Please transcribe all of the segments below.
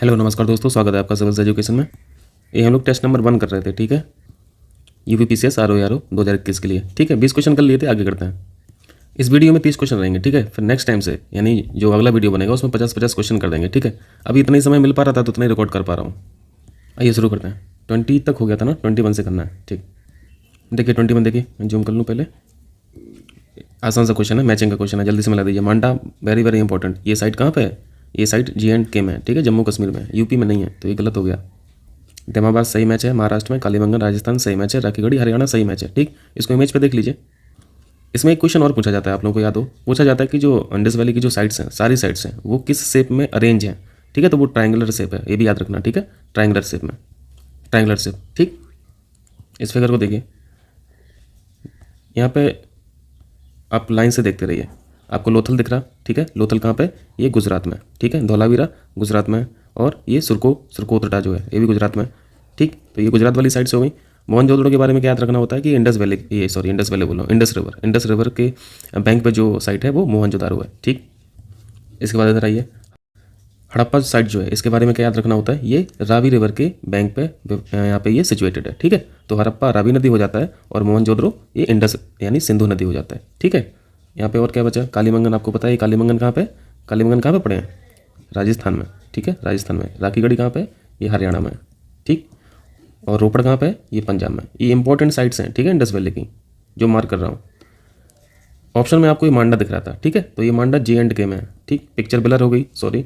Hello नमस्कार दोस्तों, स्वागत है आपका सिविल्स एजुकेशन में। ये हम लोग टेस्ट नंबर 1 कर रहे थे, ठीक है। यूपीपीसीएस आरओ 2021 के लिए, ठीक है। 20 क्वेश्चन कर लिए थे, आगे करते हैं। इस वीडियो में 30 क्वेश्चन रहेंगे, ठीक है। फिर नेक्स्ट टाइम से यानी जो अगला वीडियो बनेगा उसमें 50-50 क्वेश्चन कर देंगे, ठीक है। अभी इतना ही समय मिल पा रहा था तो उतना ही रिकॉर्ड कर पा रहा हूँ। आइए शुरू करते हैं। 20 तक हो गया था ना, 21 से करना है, ठीक। देखिए 21 देखिए, मैं जूम कर लूँ पहले। आसान सा क्वेश्चन है, मैचिंग का क्वेश्चन है, जल्दी से मिला दीजिए। मांडा वेरी वेरी इंपॉर्टेंट। ये साइट कहाँ पे है? ये साइट J&K में है, ठीक है, जम्मू कश्मीर में, यूपी में नहीं है, तो ये गलत हो गया। दमाबाद सही मैच है, महाराष्ट्र में। कालीबंगन राजस्थान सही मैच है। राखीगढ़ी हरियाणा सही मैच है, ठीक। इसको इमेज पे देख लीजिए। इसमें एक क्वेश्चन और पूछा जाता है, आप लोगों को याद हो, पूछा जाता है कि जो इंडस वैली की जो साइट्स हैं, सारी साइट्स हैं, वो किस शेप में अरेंज हैं, ठीक है। तो वो ट्रायंगुलर शेप है, ये भी याद रखना, ठीक है। ट्रायंगुलर शेप में, ट्रायंगुलर शेप, ठीक। इस फिगर को देखिए, यहाँ पे आप लाइन से देखते रहिए। आपको लोथल दिख रहा, ठीक है। लोथल कहाँ पे? ये गुजरात में, ठीक है। धौलावीरा गुजरात में, और ये सुरकोतटा जो है ये भी गुजरात में, ठीक। तो ये गुजरात वाली साइड से हो गई। मोहनजोदड़ो के बारे में क्या याद रखना होता है कि इंडस वैली, इंडस वैली बोलो, इंडस रिवर के बैंक पे जो साइट है वो मोहनजोदड़ो है, ठीक। इसके बाद इधर आइए, हड़प्पा साइट जो है इसके बारे में क्या याद रखना होता है? ये रावी रिवर के बैंक पे यहाँ पे ये सिचुएटेड है, ठीक है। तो हड़प्पा रावी नदी हो जाता है और मोहनजोदड़ो ये इंडस यानी सिंधु नदी हो जाता है, ठीक है। यहाँ पे और क्या बचा? कालीबंगन, आपको पता है कालीबंगन कहाँ पे? कालीबंगन कहाँ पे पड़े हैं? राजस्थान में, ठीक है, राजस्थान में। राखीगढ़ी कहाँ पे? ये हरियाणा में, ठीक। और रोपड़ कहाँ पे? ये पंजाब में। ये इंपॉर्टेंट साइट्स हैं, ठीक है, इंडस वैली की, जो मार्क कर रहा हूँ। ऑप्शन में आपको ये मांडा दिख रहा था, ठीक है। तो ये मांडा J&K में है, ठीक। पिक्चर ब्लर हो गई, सॉरी।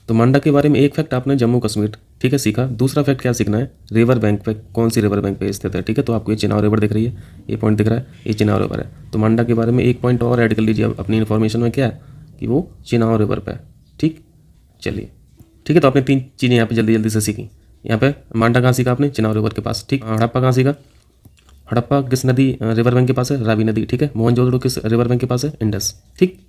तो मांडा के बारे में एक फैक्ट आपने जम्मू कश्मीर, ठीक है, सीखा। दूसरा फैक्ट क्या सीखना है? रिवर बैंक पे, कौन सी रिवर बैंक पे स्थित है, ठीक है। तो आपको ये चिनाव रिवर दिख रही है, ये पॉइंट दिख रहा है, ये चिनाव रिवर है। तो मांडा के बारे में एक पॉइंट और ऐड कर लीजिए अपनी इन्फॉर्मेशन में, क्या है कि वो चिनाव रिवर पे है, ठीक। चलिए, ठीक है। तो आपने 3 चीज़ें यहाँ पे जल्दी जल्दी से सीखी। यहाँ पे मांडा कहाँ सीखा आपने? चिनाव रिवर के पास, ठीक। हड़प्पा कहाँ सीखा? हड़प्पा किस नदी रिवर बैंक के पास है? रावी नदी, ठीक है। मोहनजोदड़ो किस रिवर बैंक के पास है? इंडस, ठीक।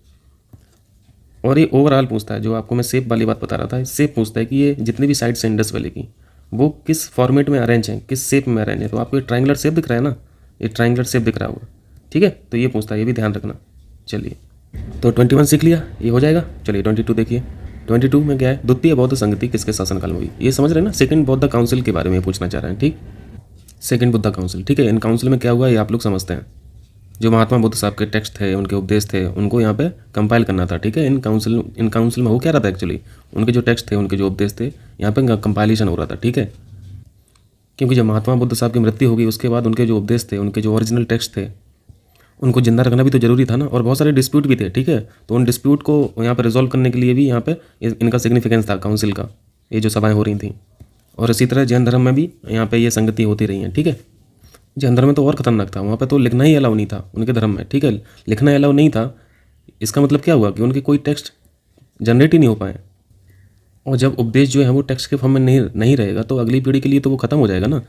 और ये ओवरऑल पूछता है, जो आपको मैं शेप वाली बात बता रहा था, शेप पूछता है कि ये जितनी भी साइड्स हैं इंडस वैली की, वो किस फॉर्मेट में अरेंज हैं, किस शेप में अरेंज है। तो आपको ये ट्रायंगुलर शेप दिख रहा है ना, ये ट्रायंगुलर शेप दिख रहा होगा, ठीक है। तो ये पूछता है, ये भी ध्यान रखना। चलिए, तो 21 सीख लिया, ये हो जाएगा। चलिए 22 देखिए। 22 में क्या है? द्वितीय बौद्ध संगति किसके शासनकाल में हुई? ये समझ रहे हैं ना, सेकंड बौद्ध काउंसिल के बारे में पूछना चाह रहे हैं, ठीक। सेकंड बुद्धा काउंसिल, ठीक है। इन काउंसिल में क्या हुआ ये आप लोग समझते हैं। जो महात्मा बुद्ध साहब के टेक्स्ट थे, उनके उपदेश थे, उनको यहाँ पे कंपाइल करना था, ठीक है। इन काउंसिल में हो क्या रहा था एक्चुअली? उनके जो टेक्स्ट थे, उनके जो उपदेश थे, यहाँ पे कंपाइलेशन हो रहा था, ठीक है। क्योंकि जब महात्मा बुद्ध साहब की मृत्यु हो गई उसके बाद उनके जो उपदेश थे, उनके जो ओरिजिनल टेक्स्ट थे, उनको जिंदा रखना भी तो जरूरी था ना। और बहुत सारे डिस्प्यूट भी थे, ठीक है। तो उन डिस्प्यूट को यहाँ पर रिजॉल्व करने के लिए भी यहाँ पे इनका सिग्निफिकेंस था काउंसिल का, ये जो सभाएँ हो रही थी। और इसी तरह जैन धर्म में भी यहाँ पे ये संगति होती रही है, ठीक है। जैन धर्म में तो और खतरनाक था, वहाँ पे तो लिखना ही अलाउ नहीं था उनके धर्म में, ठीक है। लिखना अलाउ नहीं था, इसका मतलब क्या हुआ कि उनके कोई टेक्स्ट जनरेट ही नहीं हो पाए। और जब उपदेश जो है वो टेक्स्ट के फॉर्म में नहीं रहेगा तो अगली पीढ़ी के लिए तो वो खत्म हो जाएगा ना।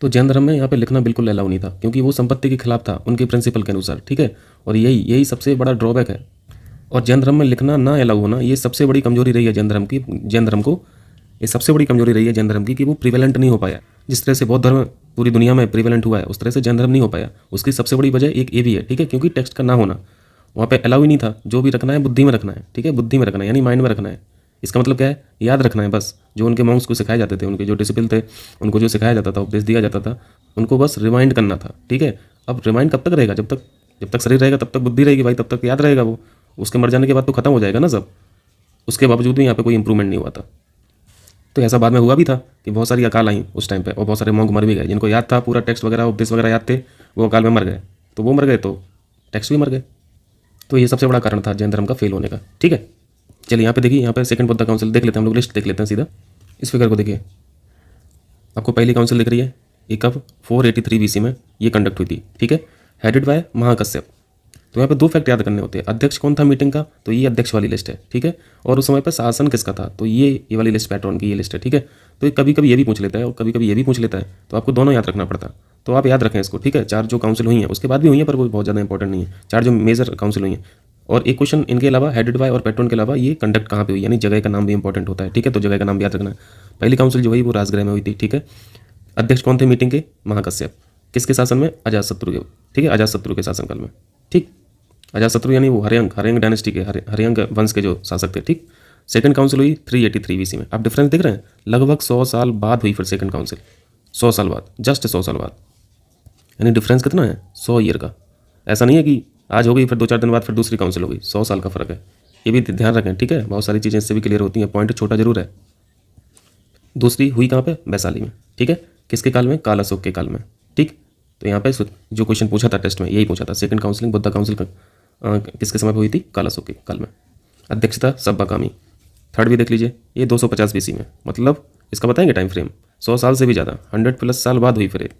तो जैन धर्म में यहाँ पे लिखना बिल्कुल अलाउ नहीं था, क्योंकि वो संपत्ति के खिलाफ था उनके प्रिंसिपल के अनुसार, ठीक है। और यही सबसे बड़ा ड्रॉबैक है। और जैन धर्म में लिखना ना अलाउ होना, ये सबसे बड़ी कमजोरी रही है जैन धर्म की। जैन धर्म को ये सबसे बड़ी कमजोरी रही है जैन धर्म की, कि वो प्रिवेलेंट नहीं हो पाया। जिस तरह से बौद्ध धर्म पूरी दुनिया में प्रिवेलेंट हुआ है, उस तरह से जैन धर्म नहीं हो पाया। उसकी सबसे बड़ी वजह एक ये भी है, ठीक है, क्योंकि टेक्स्ट का ना होना। वहाँ पे अलाउ ही नहीं था। जो भी रखना है बुद्धि में रखना है, ठीक है, बुद्धि में रखना है, यानी माइंड में रखना है। इसका मतलब क्या है? याद रखना है बस। जो उनके मॉन्क्स को सिखाए जाते थे, उनके जो डिसिपल थे, उनको जो सिखाया जाता था, उपदेश दिया जाता था, उनको बस रिमाइंड करना था, ठीक है। अब रिमाइंड कब तक रहेगा? जब तक शरीर रहेगा तब तक बुद्धि रहेगी भाई, तब तक याद रहेगा वो। उसके मर जाने के बाद तो खत्म हो जाएगा ना सब। उसके बावजूद भी यहाँ पे कोई इंप्रूवमेंट नहीं हुआ था। तो ऐसा बाद में हुआ भी था कि बहुत सारी अकाल आई उस टाइम पे, और बहुत सारे मॉन्क मर भी गए। जिनको याद था पूरा टेक्स्ट वगैरह, उपदेश वगैरह याद थे, वो अकाल में मर गए। तो वो मर गए तो टेक्स्ट भी मर गए। तो ये सबसे बड़ा कारण था जैन धर्म का फेल होने का, ठीक है। चलिए यहाँ पे देखिए, यहाँ पे सेकंड बुद्धा काउंसिल देख लेते हैं हम लोग, लिस्ट देख लेते हैं सीधा। इस फिगर को देखिए, आपको पहली काउंसिल दिख रही है, ये कब? 483 BC में ये कंडक्ट हुई थी, ठीक है, हेडेड बाय महाकश्यप। तो यहाँ पे 2 फैक्ट याद करने होते हैं। अध्यक्ष कौन था मीटिंग का? तो ये अध्यक्ष वाली लिस्ट है, ठीक है। और उस समय पे शासन किसका था? तो ये वाली लिस्ट पैटर्न की ये लिस्ट है, ठीक है। तो कभी कभी ये भी पूछ लेता है और कभी कभी ये भी पूछ लेता है, तो आपको दोनों याद रखना पड़ता है। तो आप याद रखें इसको, ठीक है। 4 जो काउंसिल हुई हैं, उसके बाद भी हुई हैं पर वो बहुत ज़्यादा इंपॉर्टेंट नहीं है। 4 जो मेजर काउंसिल हुई हैं। और एक क्वेश्चन इनके अलावा, हेडेड बाय और पैटर्न के अलावा, ये कंडक्ट कहाँ पे हुई, यानी जगह का नाम भी इंपॉर्टेंट होता है, ठीक है। तो जगह का नाम भी याद रखना है। पहली काउंसिल जो हुई वो राजगृह में हुई थी, ठीक है। अध्यक्ष कौन थे मीटिंग के? महाकश्यप। किसके शासन में? अजातशत्रु के, ठीक है, अजातशत्रु के शासनकाल में, ठीक। अजातशत्रु यानी वो हरियंग डायनेस्टी के, हरियंग वंश के जो शासक थे, ठीक। सेकंड काउंसिल हुई 383 BC में। आप डिफरेंस देख रहे हैं, लगभग 100 साल बाद हुई फिर सेकंड काउंसिल, 100 साल बाद, जस्ट 100 साल बाद। यानी डिफरेंस कितना है, 100 ईयर का। ऐसा नहीं है कि आज हो गई फिर 2-4 दिन बाद फिर दूसरी काउंसिल हो गई, 100 साल का फ़र्क है। ये भी ध्यान रखें, ठीक है। बहुत सारी चीज़ें इससे भी क्लियर होती हैं, पॉइंट छोटा जरूर है। दूसरी हुई कहाँ पे, वैशाली में, ठीक है। किसके काल में, काल अशोक के काल में, ठीक। तो यहाँ पे जो क्वेश्चन पूछा था टेस्ट में, यही पूछा था, सेकंड काउंसिलिंग बुद्धा काउंसिल किसके समय पर हुई थी, काल अशोक के काल में। अध्यक्षता सब्बा कामी। थर्ड भी देख लीजिए, ये 250 BC में, मतलब इसका बताएंगे टाइम फ्रेम, 100 साल से भी ज़्यादा, 100+ साल बाद हुई फिर एक।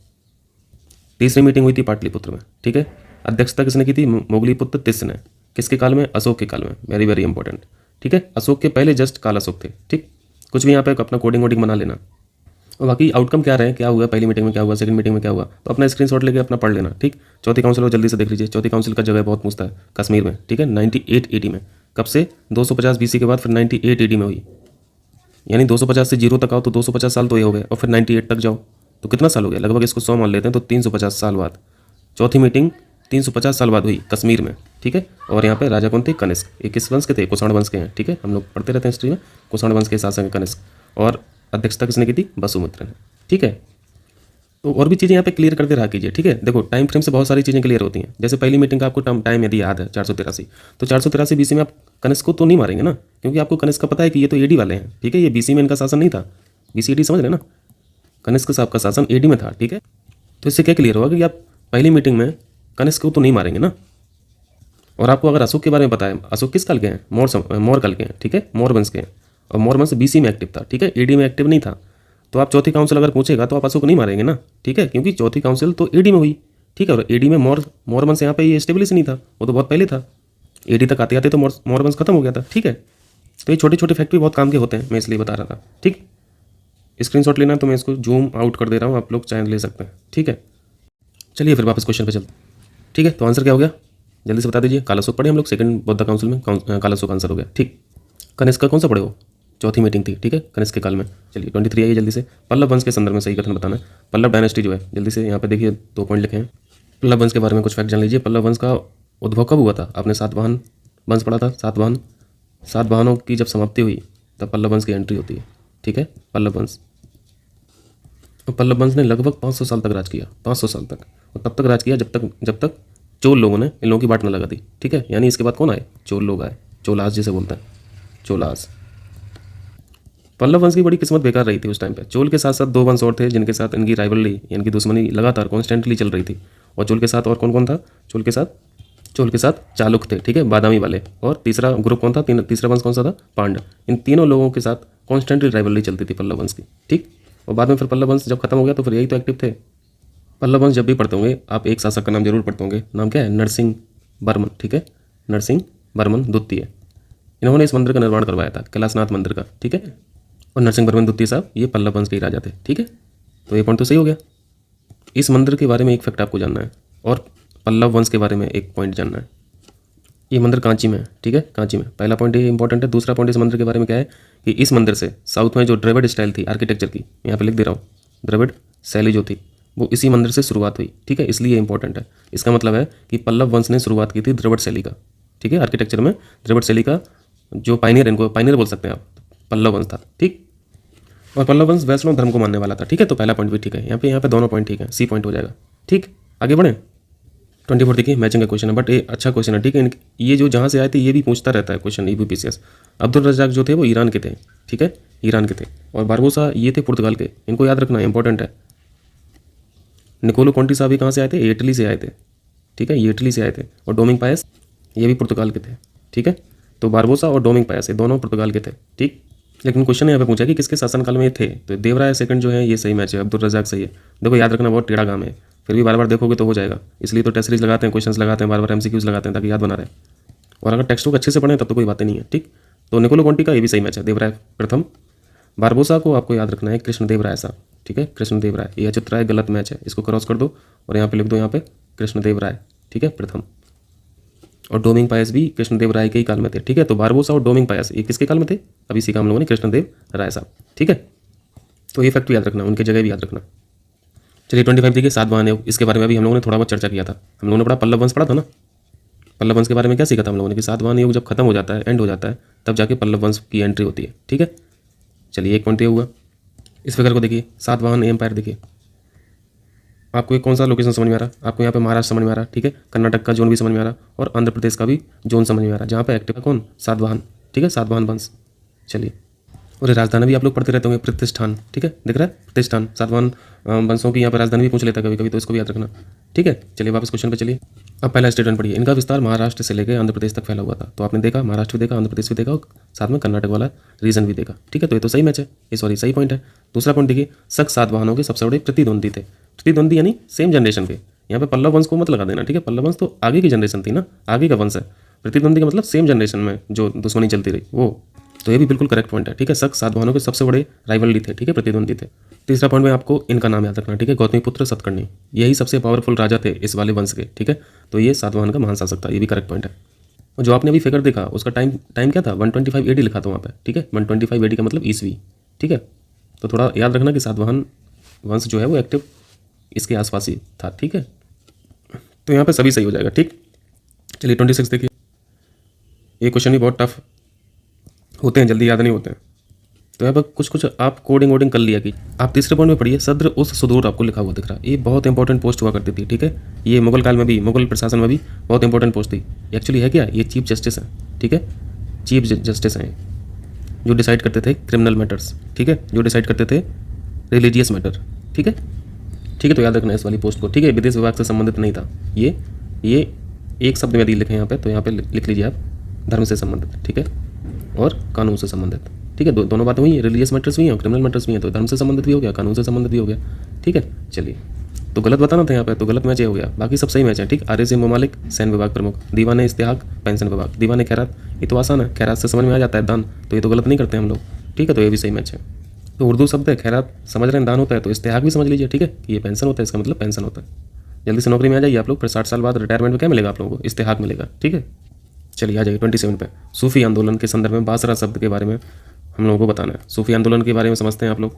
तीसरी मीटिंग हुई थी पाटलिपुत्र में, ठीक है। अध्यक्षता किसने की थी, मोगलीपुत्र तिस्स ने। किसके काल में, अशोक के काल में, वेरी वेरी इंपॉर्टेंट, ठीक है। अशोक के पहले जस्ट काल अशोक थे, ठीक। कुछ भी यहाँ पे अपना कोडिंग वोडिंग बना लेना, और बाकी आउटकम क्या रहे, क्या हुआ पहली मीटिंग में, क्या हुआ सेकंड मीटिंग में, क्या हुआ, तो अपना स्क्रीनशॉट लेके अपना पढ़ लेना, ठीक। चौथी काउंसिल को जल्दी से देख लीजिए। चौथी काउंसिल का जगह बहुत पूछता है, कश्मीर में, ठीक है, 98 AD में। कब से, 250 BC के बाद फिर 98 AD में हुई। यानी 250 से 0 तक आओ तो 250 साल तो ये हो गए, और फिर 98 तक जाओ तो कितना साल हो गया, लगभग इसको 100 मान लेते हैं तो 350 साल बाद। चौथी मीटिंग 350 साल बाद हुई कश्मीर में, ठीक है। और यहाँ पे राजा कौन थे, कनिष्क। ये किस वंश के थे, कुषाण वंश के हैं, ठीक है। हम लोग पढ़ते रहते हैं हिस्ट्री में, कुषाण वंश के शासक हैं कनिष्क। और अध्यक्षता किसने की थी, वसुमित्र ने, ठीक है। तो और भी चीज़ें यहाँ पे क्लियर करते रहा कीजिए, ठीक है। देखो टाइम फ्रेम से बहुत सारी चीज़ें क्लियर होती हैं। जैसे पहली मीटिंग का आपको टाइम यदि याद है 483, तो 483 BC में आप कनिष्क को तो नहीं मारेंगे ना, क्योंकि आपको कनिष्क का पता है कि ये तो AD वाले हैं, ठीक है। ये BC में इनका शासन नहीं था, BC AD समझ रहे ना। कनिष्क साहब का शासन AD में था, ठीक है। तो इससे क्या क्लियर होगा कि आप पहली मीटिंग में कनिष्क को तो नहीं मारेंगे ना। और आपको अगर अशोक के बारे में पता है, अशोक किस काल के हैं, मौर्य काल के हैं, ठीक है, मौर्य वंश के हैं। और मौर्य वंश BC में एक्टिव था, ठीक है, AD में एक्टिव नहीं था। तो आप चौथी काउंसिल अगर पूछेगा तो आप अशोक नहीं मारेंगे ना, ठीक है, क्योंकि चौथी काउंसिल तो AD में हुई, ठीक है। और AD में मौर्य वंश यहाँ पे ये स्टेब्लिश नहीं था, वो तो बहुत पहले था। AD तक आते आते तो मौर्य वंश खत्म हो गया था, ठीक है। तो ये छोटे छोटे फैक्ट भी बहुत काम के होते हैं, मैं इसलिए बता रहा था, ठीक। स्क्रीनशॉट लेना तो मैं इसको जूम आउट कर दे रहा हूँ, आप लोग चाहे ले सकते हैं, ठीक है। चलिए फिर वापस क्वेश्चन पे चलते, ठीक है। तो आंसर क्या हो गया, जल्दी से बता दीजिए। काल अशोक पढ़े हम लोग, सेकंड बुद्धा काउंसिल में काल अशोक आंसर हो गया, ठीक। कनिष्क का कौन सा पढ़े हो, चौथी मीटिंग थी, ठीक है, कनिष्क के काल में। चलिए 23 आइए जल्दी से। पल्लव वंश के संदर्भ में सही कथन बताना है। पल्लव डायनेस्टी जो है, जल्दी से यहाँ पे देखिए 2 पॉइंट लिखे हैं। पल्लव वंश के बारे में कुछ फैक्ट जान लीजिए। पल्लव वंश का उद्भव कब हुआ था, आपने सातवाहन वंश पढ़ा था, सातवाहनों की जब समाप्ति हुई तब पल्लव वंश की एंट्री होती है, ठीक है। पल्लव वंश, पल्लव वंश ने लगभग 500 साल तक राज किया, 500 साल तक। और तब तक राज किया जब तक चोल लोगों ने इन लोगों की बाट न लगा दी, ठीक है। यानी इसके बाद कौन आए, चोल लोग आए, चोलास जिसे बोलते हैं, चोलास। पल्लव वंश की बड़ी किस्मत बेकार रही थी उस टाइम पे। चोल के साथ साथ 2 वंश और थे जिनके साथ इनकी राइवलरी, इनकी दुश्मनी लगातार कॉन्स्टेंटली चल रही थी। और चोल के साथ और कौन कौन था, चोल के साथ चालुक थे, ठीक है, बादामी वाले। और तीसरा ग्रुप कौन था, तीसरा वंश कौन सा था, पांड्य। इन तीनों लोगों के साथ कॉन्स्टेंटली राइवलरी चलती थी पल्लव वंश की, ठीक। और बाद में फिर पल्लव वंश जब खत्म हो गया तो फिर यही तो एक्टिव थे। पल्लव वंश जब भी पढ़ते होंगे आप, एक शासक का नाम जरूर पढ़ते होंगे, नाम क्या है, नरसिंह वर्मन, ठीक है, नरसिंह वर्मन द्वितीय। इन्होंने इस मंदिर का निर्माण करवाया था, कैलाशनाथ मंदिर का, ठीक है। और नरसिंह वर्मन द्वितीय साहब ये पल्लव वंश के ही राजा थे, ठीक है। तो ये पॉइंट तो सही हो गया। इस मंदिर के बारे में एक फैक्ट आपको जानना है, और पल्लव वंश के बारे में एक पॉइंट जानना है। ये मंदिर कांची में है, ठीक है, कांची में। पहला पॉइंट ये इंपॉर्टेंट है। दूसरा पॉइंट इस मंदिर के बारे में क्या है कि इस मंदिर से साउथ में जो द्रविड़ स्टाइल थी आर्किटेक्चर की, यहाँ पे लिख दे रहा हूँ, द्रविड़ शैली जो थी वो इसी मंदिर से शुरुआत हुई, ठीक है, इसलिए इंपॉर्टेंट है। इसका मतलब है कि पल्लव वंश ने शुरुआत की थी द्रविड़ शैली का, ठीक है, आर्किटेक्चर में द्रविड़ शैली का जो पायनियर, इनको पायनियर बोल सकते हैं आप, पल्लव वंश था, ठीक। और पल्लव वंश वैष्णव धर्म को मानने वाला था, ठीक है। तो पहला पॉइंट भी ठीक है, यहाँ पे दोनों पॉइंट ठीक है, सी पॉइंट हो जाएगा, ठीक। आगे बढ़े। 24 देखिए, मैचिंग का क्वेश्चन है, बट ये अच्छा क्वेश्चन है, ठीक है। ये जो जहाँ से आए थे ये भी पूछता रहता है क्वेश्चन, यूपीपीसीएस। अब्दुल रज़ाक जो थे वो ईरान के थे, ठीक है, ईरान के थे। और बारबोसा ये थे पुर्तगाल के, इनको याद रखना इंपॉर्टेंट है। निकोलो कॉन्टी साहब भी कहाँ से आए थे, इटली से आए थे, ठीक है, ये इटली से आए थे। और डोमिंग पायस ये भी पुर्तगाल के थे, ठीक है। तो बारबोसा और डोमिंग पायस ये दोनों पुर्तगाल के थे, ठीक। लेकिन क्वेश्चन यहाँ पे पूछा कि किसके शासनकाल में ये थे, तो देवराय सेकंड जो है ये सही मैच है, अब्दुल रज़ाक सही है। देखो याद रखना बहुत टेढ़ा काम है, फिर भी बार बार देखोगे तो हो जाएगा, इसलिए तो टेस्ट सीरीज लगाते हैं, क्वेश्चंस लगाते हैं, बार बार MCQs लगाते हैं ताकि याद बना रहे। और अगर टेक्स्ट बुक अच्छे से पढ़ें तब तो कोई बातें नहीं है, ठीक। तो निकोलो कॉन्टी का ये भी सही मैच है, देवराय प्रथम। बारबोसा को आपको याद रखना है कृष्णदेव राय साहब, ठीक है, कृष्णदेव राय। ये अच्युत राय गलत मैच है, इसको क्रॉस कर दो और यहाँ पे लिख दो, यहाँ पे कृष्णदेव राय, ठीक है, प्रथम। और डोमिंग पायस भी कृष्णदेव राय के ही काल में थे, ठीक है। तो बारबोसा और डोमिंग पायस ये किसके काल में थे, अभी इसी काम लोगों ने कृष्णदेव राय साहब, ठीक है। तो ये फैक्ट भी याद रखना, उनकी जगह भी याद रखना। चलिए 25 देखिए, सातवाहन योग, इसके बारे में अभी हम लोगों ने थोड़ा बहुत चर्चा किया था। हम लोगों ने पढ़ा, पल्लव वंश पढ़ा था ना। पल्लव वंश के बारे में क्या सीखा था हम लोगों ने कि सातवाहन योग जब खत्म हो जाता है, एंड हो जाता है, तब जाके पल्लव वंश की एंट्री होती है। ठीक है, चलिए एक पॉइंट ये हुआ। इस फिगर को देखिए, सातवाहन एम्पायर देखिए, आपको एक कौन सा लोकेशन समझ में आ रहा? आपको यहाँ पे महाराष्ट्र समझ में आ रहा, ठीक है, कर्नाटक का जोन भी समझ में आ रहा और आंध्र प्रदेश का भी जोन समझ में आ रहा, जहाँ पे एक्टिव है कौन? सातवाहन। ठीक है, सातवाहन वंश। चलिए, और राजधानी भी आप लोग पढ़ते रहते होंगे, प्रतिष्ठान। ठीक है, दिख रहा है प्रतिष्ठान, सातवाहन वंशों की यहाँ पर राजधानी भी पूछ लेता है कभी कभी, तो इसको भी याद रखना। ठीक है, चलिए वापस क्वेश्चन पे चलिए। अब पहला स्टेटमेंट पढ़िए, इनका विस्तार महाराष्ट्र से लेकर आंध्र प्रदेश तक फैला हुआ था। तो आपने देखा महाराष्ट्र भी देखा, आंध्र प्रदेश भी देखा और साथ में कर्नाटक वाला रीजन भी देखा। ठीक है, तो ये तो सही मैच है, ये सॉरी सही पॉइंट है। दूसरा पॉइंट देखिए, शक सातवाहनों के सबसे बड़े प्रतिद्वंदी थे। प्रतिद्वंदी यानी सेम जनरेशन के, यहाँ पे पल्लव वंश को मत लगा देना। ठीक है, पल्लव वंश तो आगे की जनरेशन थी ना, आगे का वंश है। प्रतिद्वंदी का मतलब सेम जनरेशन में जो दुश्मनी चलती रही वो, तो ये भी बिल्कुल करेक्ट पॉइंट है। ठीक है, शक सातवाहनों के सबसे बड़े राइवलरी थे। ठीक है, प्रतिद्वंदी थे। तीसरा पॉइंट में आपको इनका नाम याद रखना। ठीक है, गौतमीपुत्र सतकर्णी, यही सबसे पावरफुल राजा थे इस वाले वंश के। ठीक है, तो ये सातवाहन का महान शासक था, ये भी करेक्ट पॉइंट है। और जो आपने अभी फिगर देखा उसका टाइम क्या था? 125 AD लिखा था वहाँ पे। ठीक है, 125 AD का मतलब ईस्वी। ठीक है, तो थोड़ा याद रखना कि सातवाहन वंश जो है वो एक्टिव इसके आसपास ही था। ठीक है, तो यहाँ पे सभी सही हो जाएगा। ठीक, चलिए 26 देखिए, ये क्वेश्चन भी बहुत टफ होते हैं, जल्दी याद नहीं होते हैं, तो यहाँ पर कुछ आप कोडिंग वोडिंग कर लिया कि आप तीसरे पॉइंट में पढ़िए, सद्र उस सुदूर आपको लिखा हुआ दिख रहा है। ये बहुत इंपॉर्टेंट पोस्ट हुआ करती थी। ठीक है, ये मुगल काल में भी, मुगल प्रशासन में भी बहुत इंपॉर्टेंट पोस्ट थी। एक्चुअली है क्या, ये चीफ जस्टिस है। ठीक है, चीफ जस्टिस हैं जो डिसाइड करते थे क्रिमिनल मैटर्स। ठीक है, जो डिसाइड करते थे रिलीजियस मैटर। ठीक है, ठीक है, तो याद रखना इस वाली पोस्ट को। ठीक है, विदेश विभाग से संबंधित नहीं था ये एक शब्द में यदि लिखें यहाँ पे, तो यहाँ पे लिख लीजिए आप धर्म से संबंधित। ठीक है, और कानून से संबंधित। ठीक है, दोनों बातें हुई, रिलीजियस मैटर्स भी हैं और क्रिमिनल मैटर्स भी हैं, तो धर्म से संबंधित भी हो गया, कानून से संबंधित भी हो गया। ठीक है, चलिए, तो गलत बताना था यहाँ पे, तो गलत मैच ये हो गया, बाकी सब सही मैच है। ठीक, आरिज़ ममालिक सैन्य विभाग प्रमुख, दीवान इस्तेहाक पेंशन विभाग, दीवान खैरात ये तो आसान है, खैरात से समझ में आ जाता है दान, तो ये तो गलत नहीं करते हम लोग। ठीक है, तो ये भी सही मैच है। तो उर्दू शब्द है, खैरात समझ रहे हैं दान होता है, तो इस्तेहाक भी समझ लीजिए। ठीक है, कि ये पेंशन होता है, इसका मतलब पेंशन होता है। जल्दी से नौकरी में आ जाइए आप लोग, फिर 60 साल बाद रिटायरमेंट में क्या मिलेगा आप लोगों को? इस्तेहाक मिलेगा। ठीक है, चलिए आ जाइए 27 पे, सूफी आंदोलन के संदर्भ में बासरा शब्द के बारे में हम लोगों को बताना है। सूफी आंदोलन के बारे में समझते हैं आप लोग।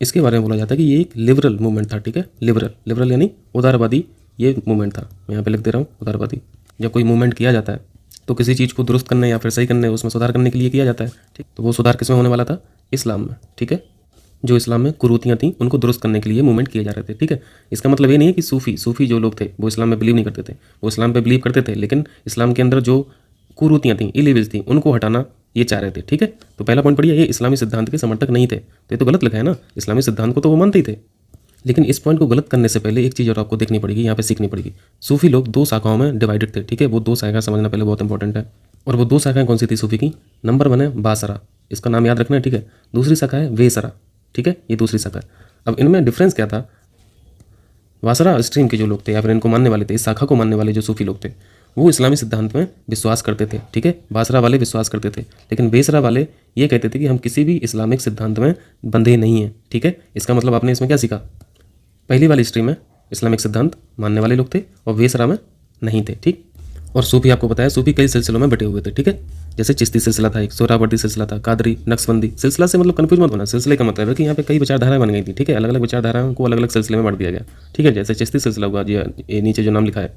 इसके बारे में बोला जाता है कि ये एक लिबरल मूवमेंट था। ठीक है, लिबरल यानी उदारवादी ये मूवमेंट था। मैं यहाँ पे लिख दे रहा हूँ उदारवादी। जब कोई मूवमेंट किया जाता है तो किसी चीज़ को दुरुस्त करने या फिर सही करने, उसमें सुधार करने के लिए किया जाता है। ठीक, तो वो सुधार किसमें होने वाला था? इस्लाम में। ठीक है, जो इस्लाम में कुरीतियाँ थी उनको दुरुस्त करने के लिए मूवमेंट किए जा रहे थे। ठीक है, इसका मतलब ये नहीं है कि सूफी जो लोग थे वो इस्लाम में बिलीव नहीं करते थे, वो इस्लाम पे बिलीव करते थे, लेकिन इस्लाम के अंदर जो कुरीतियाँ थी, इलीवल्स थी, उनको हटाना ये चाह रहे थे। ठीक है, तो पहला पॉइंट पढ़िए, ये इस्लामी सिद्धांत के समर्थक नहीं थे, तो ये तो गलत लिखा है ना। इस्लामी सिद्धांत को तो वो मानते ही थे, लेकिन इस पॉइंट को गलत करने से पहले एक चीज़ और आपको देखनी पड़ेगी, यहाँ पे सीखनी पड़ेगी। सूफी लोग 2 शाखाओं में डिवाइडेड थे। ठीक है, वो 2 शाखाएं समझना पहले बहुत इंपॉर्टेंट है। और वो 2 शाखाएं कौन सी थी सूफी की? नंबर 1 है बासरा, इसका नाम याद रखना है। ठीक है, दूसरी शाखा है वेसरा। ठीक है, ये दूसरी शाखा है। अब इनमें डिफरेंस क्या था? वासरा स्ट्रीम के जो लोग थे या फिर इनको मानने वाले थे, इस शाखा को मानने वाले जो सूफी लोग थे, वो इस्लामी सिद्धांत में विश्वास करते थे। ठीक है, बासरा वाले विश्वास करते थे, लेकिन वेसरा वाले ये कहते थे कि हम किसी भी इस्लामिक सिद्धांत में बंधे नहीं हैं। ठीक है, इसका मतलब आपने इसमें क्या सीखा? पहली वाली स्ट्रीम में इस्लामिक सिद्धांत मानने वाले लोग थे और वेसरा में नहीं थे। ठीक, और सूफी आपको बताया, सूफी कई सिलसिलों में बटे हुए थे। ठीक है, जैसे चिश्ती सिलसिला था, एक सोहरावर्दी सिलसिला था, कादरी, नक्शबंदी। सिलसिला से मतलब कंफ्यूज मत होना, सिलसिले का मतलब है कि यहाँ पे कई विचारधाराएं बन गई थी। ठीक है, अलग अलग विचारधाराओं को अलग अलग सिलसिले में बांट दिया गया। ठीक है, जैसे चिश्ती सिलसिला हुआ, ये नीचे जो नाम लिखा है,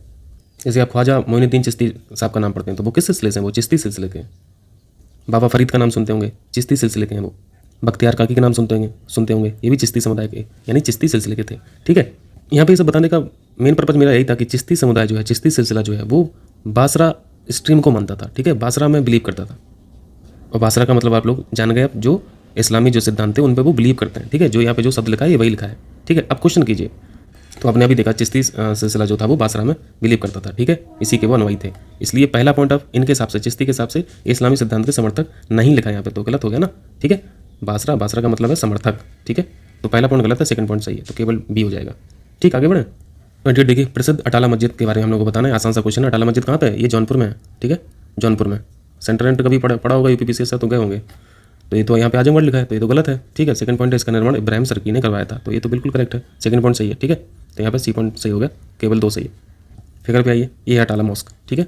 जैसे आप ख्वाजा मोइनुद्दीन चिश्ती साहब का नाम पढ़ते हैं, तो वो किस सिलसिले से हैं? वो चिश्ती सिलसिले के। बाबा फरीद का नाम सुनते होंगे, चिश्ती सिलसिले के हैं वो। बख्तियार काकी का नाम सुनते होंगे, ये भी चिश्ती समुदाय के यानी चिश्ती सिलसिले के थे। ठीक है, यहाँ पे ये सब बताने का मेन पर्पज मेरा यही था कि चिश्ती समुदाय जो है, चिश्ती सिलसिला जो है, वो बासरा स्ट्रीम को मानता था। ठीक है, बासरा में बिलीव करता था, और बासरा का मतलब आप लोग जान गए, जो इस्लामी जो सिद्धांत थे उन पे वो बिलीव करते हैं। ठीक है, जो यहाँ पे जो शब्द लिखा है ये वही लिखा है। ठीक है, अब क्वेश्चन कीजिए। तो आपने अभी देखा चिश्ती सिलसिला जो था वो बासरा में बिलीव करता था। ठीक है, इसी के वो अनुयायी थे, इसलिए पहला पॉइंट ऑफ इनके हिसाब से, चिश्ती के हिसाब से इस्लामी सिद्धांत के समर्थक नहीं लिखा यहाँ पे, तो गलत हो गया ना। ठीक है, बासरा का मतलब है समर्थक। ठीक है, तो पहला पॉइंट गलत है, सेकंड पॉइंट सही है, तो केवल बी हो जाएगा। ठीक, आगे बढ़े। 28 देखिए, प्रसिद्ध अटाला मस्जिद के बारे में हम लोग को बताना है। आसान सा क्वेश्चन है, अटाला मस्जिद कहाँ पे है? ये जौनपुर में है। ठीक है, जौनपुर में। सेंटर कभी पढ़ा होगा यूपीपीसीएस से, तो गए होंगे। तो ये तो यहाँ पे आजमगढ़ लिखा है, तो ये तो गलत है। ठीक है, सेकंड पॉइंट है, इसका निर्माण इब्राहिम सरकी ने करवाया था, तो ये तो बिल्कुल करेक्ट है, सेकंड पॉइंट सही है। ठीक है, तो यहाँ पे सी पॉइंट सही हो गया, केवल 2 सही है। फिगर पे आइए, ये है अटाला मॉस्क। ठीक है,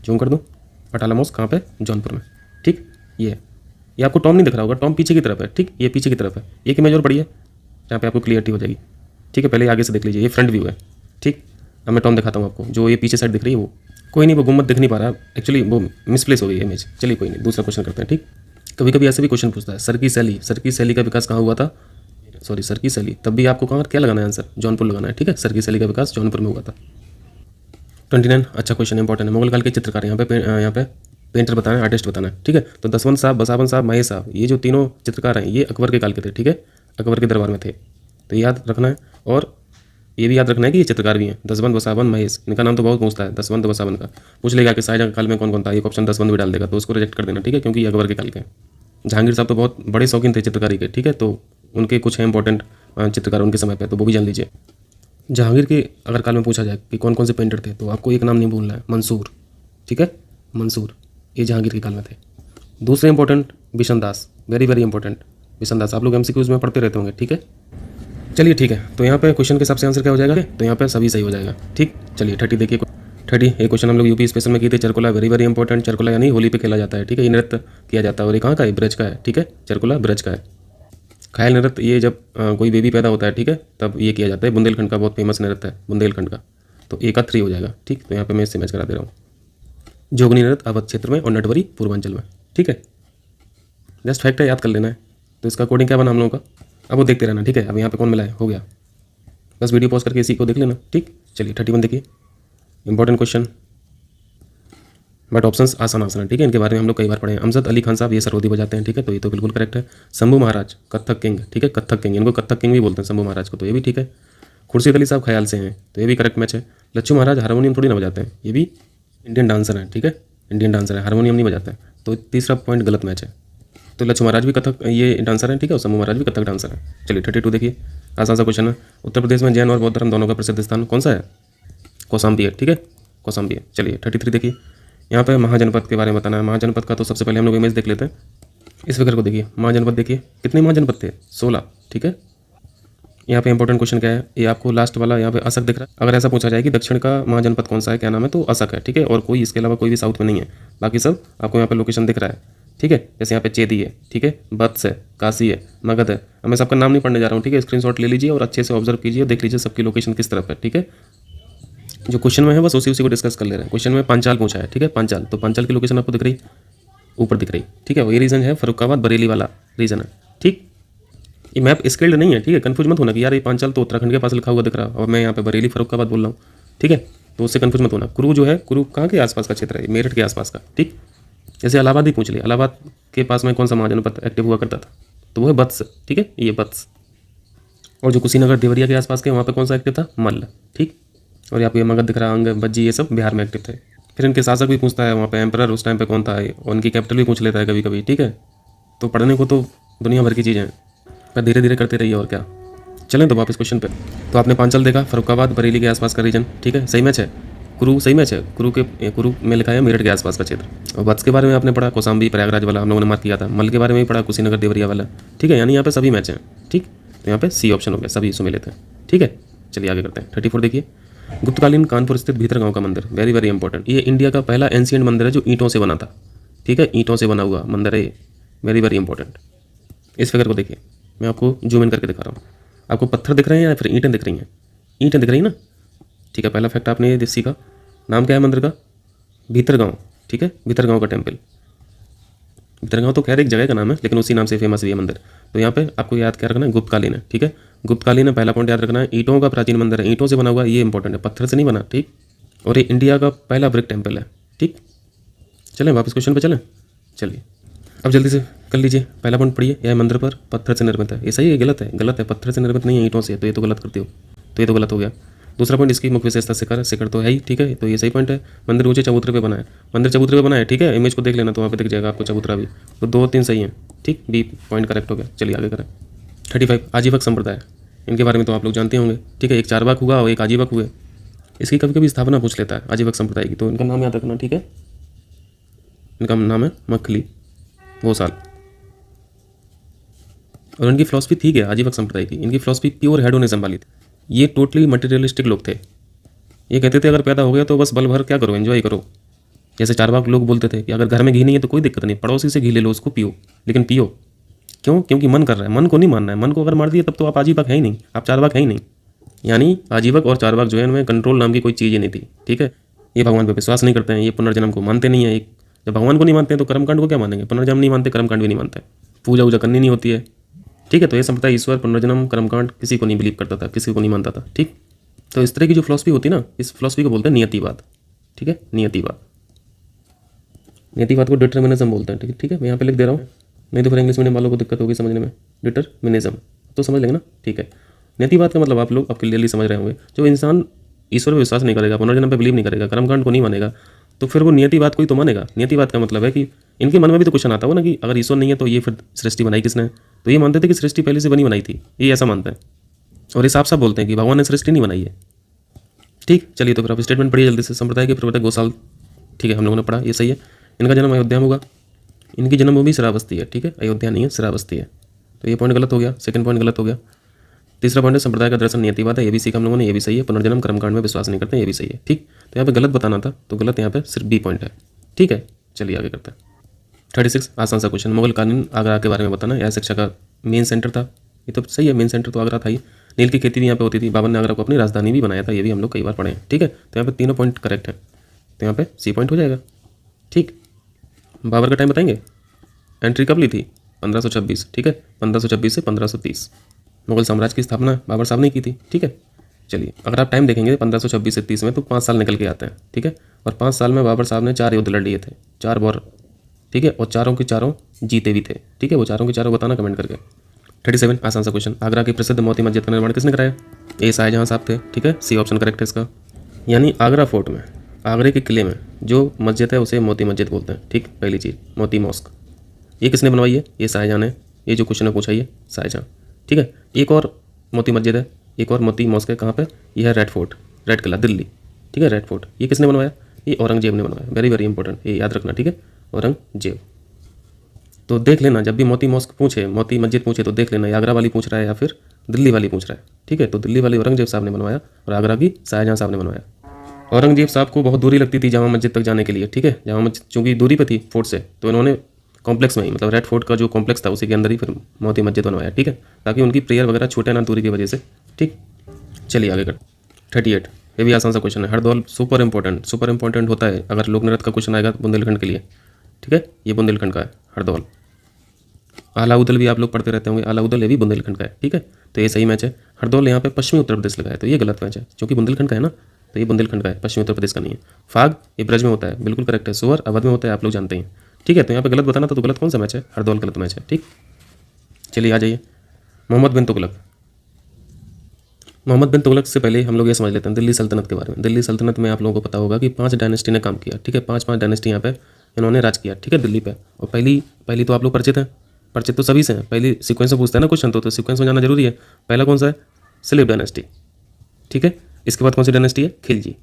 जूम कर दूँ, अटाला मॉस्क कहाँ पे? जौनपुर में। ठीक, ये आपको टॉम नहीं दिख रहा होगा, टॉम पीछे की तरफ है। ठीक, ये पीछे की तरफ है। एक इमेज और पढ़िए, जहाँ पे आपको क्लियरिटी हो जाएगी। ठीक है, पहले आगे से देख लीजिए, ये फ्रंट व्यू है। ठीक, अब मैं टॉम दिखाता हूँ आपको, जो ये पीछे साइड दिख रही है वो कोई नहीं, वो गुम्बद दिख नहीं पा रहा एक्चुअली, वो मिसप्लेस हो गई इमेज। चलिए कोई नहीं, दूसरा क्वेश्चन करते हैं। ठीक, कभी कभी ऐसे भी क्वेश्चन पूछता है, सरकी सैली का विकास कहाँ हुआ था? सॉरी, सरकी सैली, तब भी आपको कहाँ क्या लगाना है आंसर? जौनपुर लगाना है। ठीक है, सरकी सैली का विकास जौनपुर में हुआ था। 29, अच्छा क्वेश्चन इंपॉर्टेंट है। मुगल काल के चित्रकार, यहाँ पे पेंटर बताना है, आर्टिस्ट बताना है। ठीक है, तो दसवंत साहब, बसावन साहब, महेश साहब, ये जो तीनों चित्रकार हैं ये अकबर के काल के थे। ठीक है, अकबर के दरबार में थे, तो याद रखना है। और ये भी याद रखना है कि ये चित्रकार भी हैं, दसवंत, बसावन, महेश। इनका नाम तो बहुत पूछता है, दसवंत, बसावन का। पूछ लेगा कि शाहजहां के काल में कौन कौन था, एक ऑप्शन दसवंत भी डाल देगा, तो उसको रिजेक्ट कर देना। ठीक है, क्योंकि ये अकबर के काल के हैं। जहांगीर साहब तो बहुत बड़े शौकीन थे चित्रकारी के। ठीक है, तो उनके कुछ हैं इंपॉर्टेंट चित्रकार उनके समय पर, तो वो भी जान लीजिए। जहांगीर के अगर काल में पूछा जाए कि कौन कौन से पेंटर थे, तो आपको एक नाम नहीं भूलना है, मंसूर। ठीक है, मंसूर, ये जहांगीर के काल में थे। दूसरे इंपॉर्टेंट बिशन दास, वेरी वेरी इंपॉर्टेंट बिशन दास, आप लोग एमसीक्यूज में पढ़ते रहते होंगे। ठीक है, चलिए ठीक है, तो यहाँ पे क्वेश्चन के हिसाब से आंसर क्या हो जाएगा? तो यहाँ पे सभी सही हो जाएगा। ठीक, चलिए 30 देखिए। 30 ये क्वेश्चन हम लोग यूपी स्पेशल में किए थे। Charkula, very very important. Charkula यानी होली पे खेला जाता है। ठीक है, ये नृत्य किया जाता है, और ये कहाँ का है? ब्रज का है। ठीक है, चरकुला ब्रज का है। ख्याल नृत्य, ये जब कोई बेबी पैदा होता है, ठीक है, तब ये किया जाता है। बुंदेलखंड का बहुत फेमस नृत्य है, बुंदेलखंड का। तो ए का 3 हो जाएगा। ठीक, तो यहाँ पे मैं इससे मैच करा दे रहा हूँ। जोगनी नृत्य अवध क्षेत्र में और नटवरी पूर्वांचल में। ठीक है, जस्ट फैक्ट है, याद कर लेना है। तो इसका कोडिंग क्या बना हम लोगों का, अब वो देखते रहना। ठीक है, अब यहाँ पे कौन मिला है, हो गया, बस वीडियो पॉज करके इसी को देख लेना। ठीक, चलिए 31 देखिए, इंपॉर्टेंट क्वेश्चन, बट ऑप्शंस आसान आसान है। ठीक है, इनके बारे में हम लोग कई बार पढ़े हैं। अमजद अली खान साहब ये सरोदी बजाते हैं। ठीक है, तो ये तो बिल्कुल करेक्ट है। शंभू महाराज, कत्थक किंग। ठीक है, कत्थक किंग, इनको कत्थक किंग भी बोलते हैं शंभू महाराज को, तो ये भी ठीक है। खुर्शीद अली साहब ख्याल से हैं, तो ये भी करेक्ट मैच है। लच्छू महाराज हारमोनियम थोड़ी ना बजाते हैं, ये भी इंडियन डांसर हैं। ठीक है, इंडियन डांसर है, हारमोनियम नहीं बजाते हैं, तो तीसरा पॉइंट गलत मैच है। तो लच्छू महाराज भी कथक ये डांसर हैं। ठीक है, और शंभू महाराज भी कथक डांसर हैं। चलिए 32 देखिए, आसान सा क्वेश्चन है। उत्तर प्रदेश में जैन और बौद्ध धर्म दोनों का प्रसिद्ध स्थान कौन सा है? कौशाम्बी है। ठीक है, कौशाम्बी है। चलिए 33 देखिए, यहाँ पे महाजनपद के बारे में बताना है। महाजनपद का तो सबसे पहले हम लोग इमेज देख लेते हैं। इस फिगर को देखिए, महाजनपद देखिए, कितने महाजनपद थे? 16। ठीक है, यहाँ पे इंपॉर्टेंट क्वेश्चन क्या है, ये आपको लास्ट वाला यहाँ पे असक दिख रहा है। अगर ऐसा पूछा जाए कि दक्षिण का महाजनपद कौन सा है, क्या नाम है, तो असक है। ठीक है, और कोई इसके अलावा कोई भी साउथ में नहीं है, बाकी सब आपको यहाँ पे लोकेशन दिख रहा है। ठीक है, जैसे यहाँ पे चेदी है। ठीक है, बत्स है, काशी है, मगध है। मैं सबका नाम नहीं पढ़ने जा रहा हूँ। ठीक है, स्क्रीनशॉट ले लीजिए और अच्छे से ऑब्जर्व कीजिए, देख लीजिए सबकी लोकेशन किस तरफ है। ठीक है, जो क्वेश्चन में है बस उसी को डिस्कस कर ले रहे हैं। क्वेश्चन में पांचाल पूछा है। ठीक है, पांचाल, तो पांचाल की लोकेशन आपको दिख रही, ऊपर दिख रही। ठीक है, वही रीजन है, फरुखाबाद बरेली वाला रीजन है। ठीक, ये मैप स्केल्ड नहीं है। ठीक है, कंफ्यूज मत होना कि यार ये पांचाल तो उत्तराखंड के पास लिखा हुआ दिख रहा है और मैं यहाँ पे बरेली फरुखाबाद बोल रहा हूँ। ठीक है, तो उससे कंफ्यूज मत होना। कुरू जो है, कुरू कहाँ के आसपास का क्षेत्र है? मेरठ के आसपास का। ठीक, जैसे इलाहाबाद ही पूछ लिया, इलाहाबाद के पास में कौन सा महाजनपद एक्टिव हुआ करता था, तो वो है बत्स। ठीक है, ये बत्स। और जो कुशीनगर देवरिया के आसपास के, वहाँ पे कौन सा एक्टिव था? मल्ल। ठीक, और यहाँ पे मगध दिख रहा, अंग, बज्जी, ये सब बिहार में एक्टिव थे। फिर इनके शासक भी पूछता है, वहाँ पे एम्परर उस टाइम पे कौन था, और उनकी कैपिटल भी पूछ लेता है कभी कभी। ठीक है, तो पढ़ने को तो दुनिया भर की चीज़ें हैं, पर धीरे धीरे करते रहिए। और क्या, चलें तो वापस क्वेश्चन पे। तो आपने पांचल देखा, फरुखाबाद बरेली के आसपास का रीजन। ठीक है, सही मैच है। कुरू सही मैच है, कुरू में लिखा है मेरठ के आसपास का क्षेत्र। और वत्स के बारे में आपने पढ़ा, कौशाम्बी प्रयागराज वाला हम लोगों ने मार्क किया था। मल के बारे में भी पढ़ा, कुशीनगर देवरिया वाला। ठीक है, यानी यहाँ पे सभी मैच हैं। ठीक, तो यहाँ पे सी ऑप्शन हो गया, सभी इसमें लेते हैं। ठीक है, चलिए आगे करते हैं। 34 देखिए, गुप्तकालीन कानपुर स्थित भीतरगांव का मंदिर, वेरी वेरी इंपॉर्टेंट। ये इंडिया का पहला एंशियंट मंदिर है जो ईंटों से बना था। ठीक है, ईंटों से बना हुआ मंदिर है, वेरी वेरी इंपॉर्टेंट। इस फिगर को देखिए, मैं आपको जूम इन करके दिखा रहा हूँ। आपको पत्थर दिख रहे हैं या फिर ईंटें दिख रही हैं? ईंटें दिख रही हैं ना। ठीक है, पहला फैक्ट आपने ये सीखा। नाम क्या है मंदिर का? भीतरगांव। ठीक है, भीतरगांव का टेम्पल। भीतरगांव तो खैर एक जगह का नाम है, लेकिन उसी नाम से फेमस भी है मंदिर। तो यहाँ पे आपको याद क्या रखना है? गुप्तकालीन है। ठीक है, गुप्तकालीन है, पहला पॉइंट याद रखना है। ईंटों का प्राचीन मंदिर है, ईंटों से बना हुआ, ये इंपॉर्टेंट है, पत्थर से नहीं बना। ठीक, और ये इंडिया का पहला ब्रिक टेम्पल है। ठीक, चलें वापस क्वेश्चन पे चलें। चलिए अब जल्दी से कर लीजिए, पहला पॉइंट पढ़िए। यह मंदिर पर पत्थर से निर्मित है, ये सही है? गलत है, गलत है, पत्थर से निर्मित नहीं है, ईंटों से। तो ये तो गलत करते हो, तो ये तो गलत हो गया। दूसरा पॉइंट, इसकी मुख्य विशेषता शिखर, शिखर तो है ही। ठीक है, तो ये सही पॉइंट है। मंदिर ऊंचे चबूतरे पे बना है, मंदिर चबूतरे पे बना है। ठीक है, इमेज को देख लेना तो वहाँ पे दिख जाएगा आपको चबूतरा भी। तो 2 3 सही हैं। ठीक, बी पॉइंट करेक्ट हो गया। चलिए आगे करें। 35, आजीवक संप्रदाय, इनके बारे में तो आप लोग जानते होंगे। ठीक है, एक चारवाक हुआ और एक आजीवक हुए। इसकी कभी कभी स्थापना पूछ लेता है आजीवक संप्रदाय की, तो इनका नाम याद रखना। ठीक है, इनका नाम है मखली भोसाल। और इनकी फिलॉसफी ठीक है आजीवक संप्रदाय की, इनकी फिलॉसफी प्योर हेडोनिज्म वाली थी। ये टोटली मटेरियलिस्टिक लोग थे। ये कहते थे अगर पैदा हो गया तो बस बल भर क्या करो, एंजॉय करो। जैसे चारवाक लोग बोलते थे कि अगर घर में घी नहीं है तो कोई दिक्कत नहीं, पड़ोसी से घी ले लो, उसको पियो, लेकिन पियो क्यों? क्योंकि मन कर रहा है, मन को नहीं मानना है। मन को अगर मार दिया तब तो आप आजीवक है ही नहीं, आप चारवाक है ही नहीं। यानी आजीवक और चारवाक जो है, इनमें कंट्रोल नाम की कोई चीज़ ही नहीं थी। ठीक है, ये भगवान पे विश्वास नहीं करते हैं, ये पुनर्जन्म को मानते नहीं है। एक जब भगवान को नहीं मानते हैं तो कर्मकांड को क्या मानेंगे? पुनर्जन्म नहीं मानते, कर्मकांड भी नहीं मानते, पूजा वूजा करनी नहीं होती है। ठीक है, तो ये संप्रदाय ईश्वर, पुनर्जन्म, कर्मकांड किसी को नहीं बिलीव करता था, किसी को नहीं मानता था। ठीक, तो इस तरह की जो फिलॉसफी होती है ना, इस फिलॉसफी को बोलते हैं नियतिवाद। ठीक है, नियतिवाद, नियतिवाद को डिटर्मिनिज्म बोलते हैं। ठीक है, मैं यहाँ पे लिख दे रहा हूँ, नहीं तो फिर इंग्लिश मीडियम वालों को दिक्कत होगी समझने में। डिटर्मिनिज्म तो समझ लेंगे ना। ठीक है, नियतिवाद का मतलब आप लोग अब क्लियरली समझ रहे होंगे। जो इंसान ईश्वर पर विश्वास नहीं करेगा, पुनर्जन्म पे बिलीव नहीं करेगा, कर्मकांड को नहीं मानेगा, तो फिर वो नियतिवाद को ही तो मानेगा। नियतिवाद का मतलब है कि इनके मन में भी तो क्वेश्चन आता हो ना कि अगर ईश्वर नहीं है तो ये फिर सृष्टि बनाई किसने? तो ये मानते थे कि सृष्टि पहले से बनी बनाई थी, ये ऐसा मानते हैं। और ये साफ साफ बोलते हैं कि भगवान ने सृष्टि नहीं बनाई है। ठीक, चलिए तो फिर आप स्टेटमेंट पढ़िए जल्दी से। संप्रदाय के प्रवर्तक गोसाल, ठीक है, हम लोगों ने पढ़ा, ये सही है। इनका जन्म अयोध्या में होगा, इनकी जन्मभूमि श्रावस्ती है। ठीक है, अयोध्या नहीं है, श्रावस्ती है, तो ये पॉइंट गलत हो गया, सेकंड पॉइंट गलत हो गया। तीसरा पॉइंट है संप्रदाय का दर्शन नियतिवाद है, ये भी सीखा हम लोगों ने, ये भी सही है। पुनर्जन्म कर्मकांड में विश्वास नहीं करते, ये भी सही है। ठीक, तो यहाँ पे गलत बताना था, तो गलत यहाँ पे सिर्फ बी पॉइंट है। ठीक है, चलिए आगे करते हैं। 36 आसान सा क्वेश्चन, मुगलकालीन आगरा के बारे में बताना। यह शिक्षा का मेन सेंटर था, ये तो सही है, मेन सेंटर तो आगरा था ही। नील की खेती भी यहाँ पे होती थी, बाबर ने आगरा को अपनी राजधानी भी बनाया था, ये भी हम लोग कई बार पढ़े हैं। ठीक है, तो यहाँ पे तीनों पॉइंट करेक्ट है, तो यहाँ पे सी पॉइंट हो जाएगा। ठीक, बाबर का टाइम बताएंगे, एंट्री कब ली थी? 1526। ठीक है, 1526 से 1530। मुगल साम्राज्य की स्थापना बाबर साहब ने की थी। ठीक है, चलिए अगर आप टाइम देखेंगे 1526 से 30 में तो 5 साल निकल के आते हैं। ठीक है, और 5 साल में बाबर साहब ने 4 युद्ध लड़ लिए थे, 4 वॉर। ठीक है, और चारों के चारों जीते भी थे। ठीक है, वो चारों के चारों बताना कमेंट करके। 37 आसान सा क्वेश्चन, आगरा की प्रसिद्ध मोती मस्जिद का निर्माण किसने कराया? ए शाहजहां साहब थे। ठीक है, सी ऑप्शन करेक्ट है इसका। यानी आगरा फोर्ट में, आगरे के किले में जो मस्जिद है उसे मोती मस्जिद बोलते हैं। ठीक, पहली चीज़ मोती मॉस्क, ये किसने बनवाई है? ये शाहजहां ने, ये जो क्वेश्चन है पूछा ये शाहजहां। ठीक है, एक और मोती मस्जिद है, एक और मोती मॉस्क है, कहाँ पे? यह है रेड फोर्ट, रेड किला, दिल्ली। ठीक है, रेड फोर्ट, ये किसने बनवाया? ये औरंगजेब ने बनवाया। वेरी वेरी इंपॉर्टेंट, ये याद रखना। ठीक है, औरंगजेब। तो देख लेना, जब भी मोती मॉस्क पूछे, मोती मस्जिद पूछे, तो देख लेना ये आगरा वाली पूछ रहा है या फिर दिल्ली वाली पूछ रहा है। ठीक है, तो दिल्ली वाली औरंगजेब साहब ने बनवाया और आगरा की शाहजहां साहब ने बनवाया। औरंगजेब साहब को बहुत दूरी लगती थी जामा मस्जिद तक जाने के लिए। ठीक है, जामा मस्जिद चूँकि दूरी पे थी फोर्ट से, तो इन्होंने कॉम्प्लेक्स में ही, मतलब रेड फोर्ट का जो कॉम्प्लेक्स था उसी के अंदर ही फिर मोती मस्जिद बनवाया। ठीक है, ताकि उनकी प्रेयर वगैरह छूटे ना दूरी की वजह से। ठीक, चलिए आगे कर। 38, ये भी आसान सा क्वेश्चन है। हरदौल सुपर इंपॉर्टेंट होता है अगर लोक नृत्य का क्वेश्चन आएगा बुंदेलखंड के लिए। ठीक है, ये बुंदेलखंड का है हरदौल। आलाउदल भी आप लोग पढ़ते रहते होंगे, आलाउदल ये भी बुंदेलखंड का है। ठीक है, तो ये सही मैच है। हरदौल यहाँ पे पश्चिमी उत्तर प्रदेश लगा है, तो ये गलत मैच है, क्योंकि बुंदेलखंड का है ना, तो ये बुंदेलखंड का है, पश्चिमी उत्तर प्रदेश का नहीं है। फाग ये ब्रज में होता है, बिल्कुल करेक्ट है। सुअर अवध में होता है, आप लोग जानते हैं। ठीक है, तो यहाँ पे गलत बताना था, तो गलत कौन सा मैच है? हरदौल गलत मैच है। ठीक, चलिए आ जाइए। मोहम्मद बिन तुगलक, मोहम्मद बिन तुगलक से पहले हम लोग ये समझ लेते हैं दिल्ली सल्तनत के बारे में। दिल्ली सल्तनत में आप लोगों को पता होगा कि 5 डायनेस्टी ने काम किया। ठीक है, 5 डायनेस्टी यहाँ पे इन्होंने राज किया। ठीक है, दिल्ली पे। और पहली तो आप लोग परिचित हैं, परिचित तो सभी से हैं। पहली सीक्वेंस में पूछता है ना क्वेश्चन, तो सीक्वेंस में जाना जरूरी है। पहला कौन सा है? Slave dynasty. ठीक है, इसके बाद कौन सी डायनेस्टी है? खिलजी।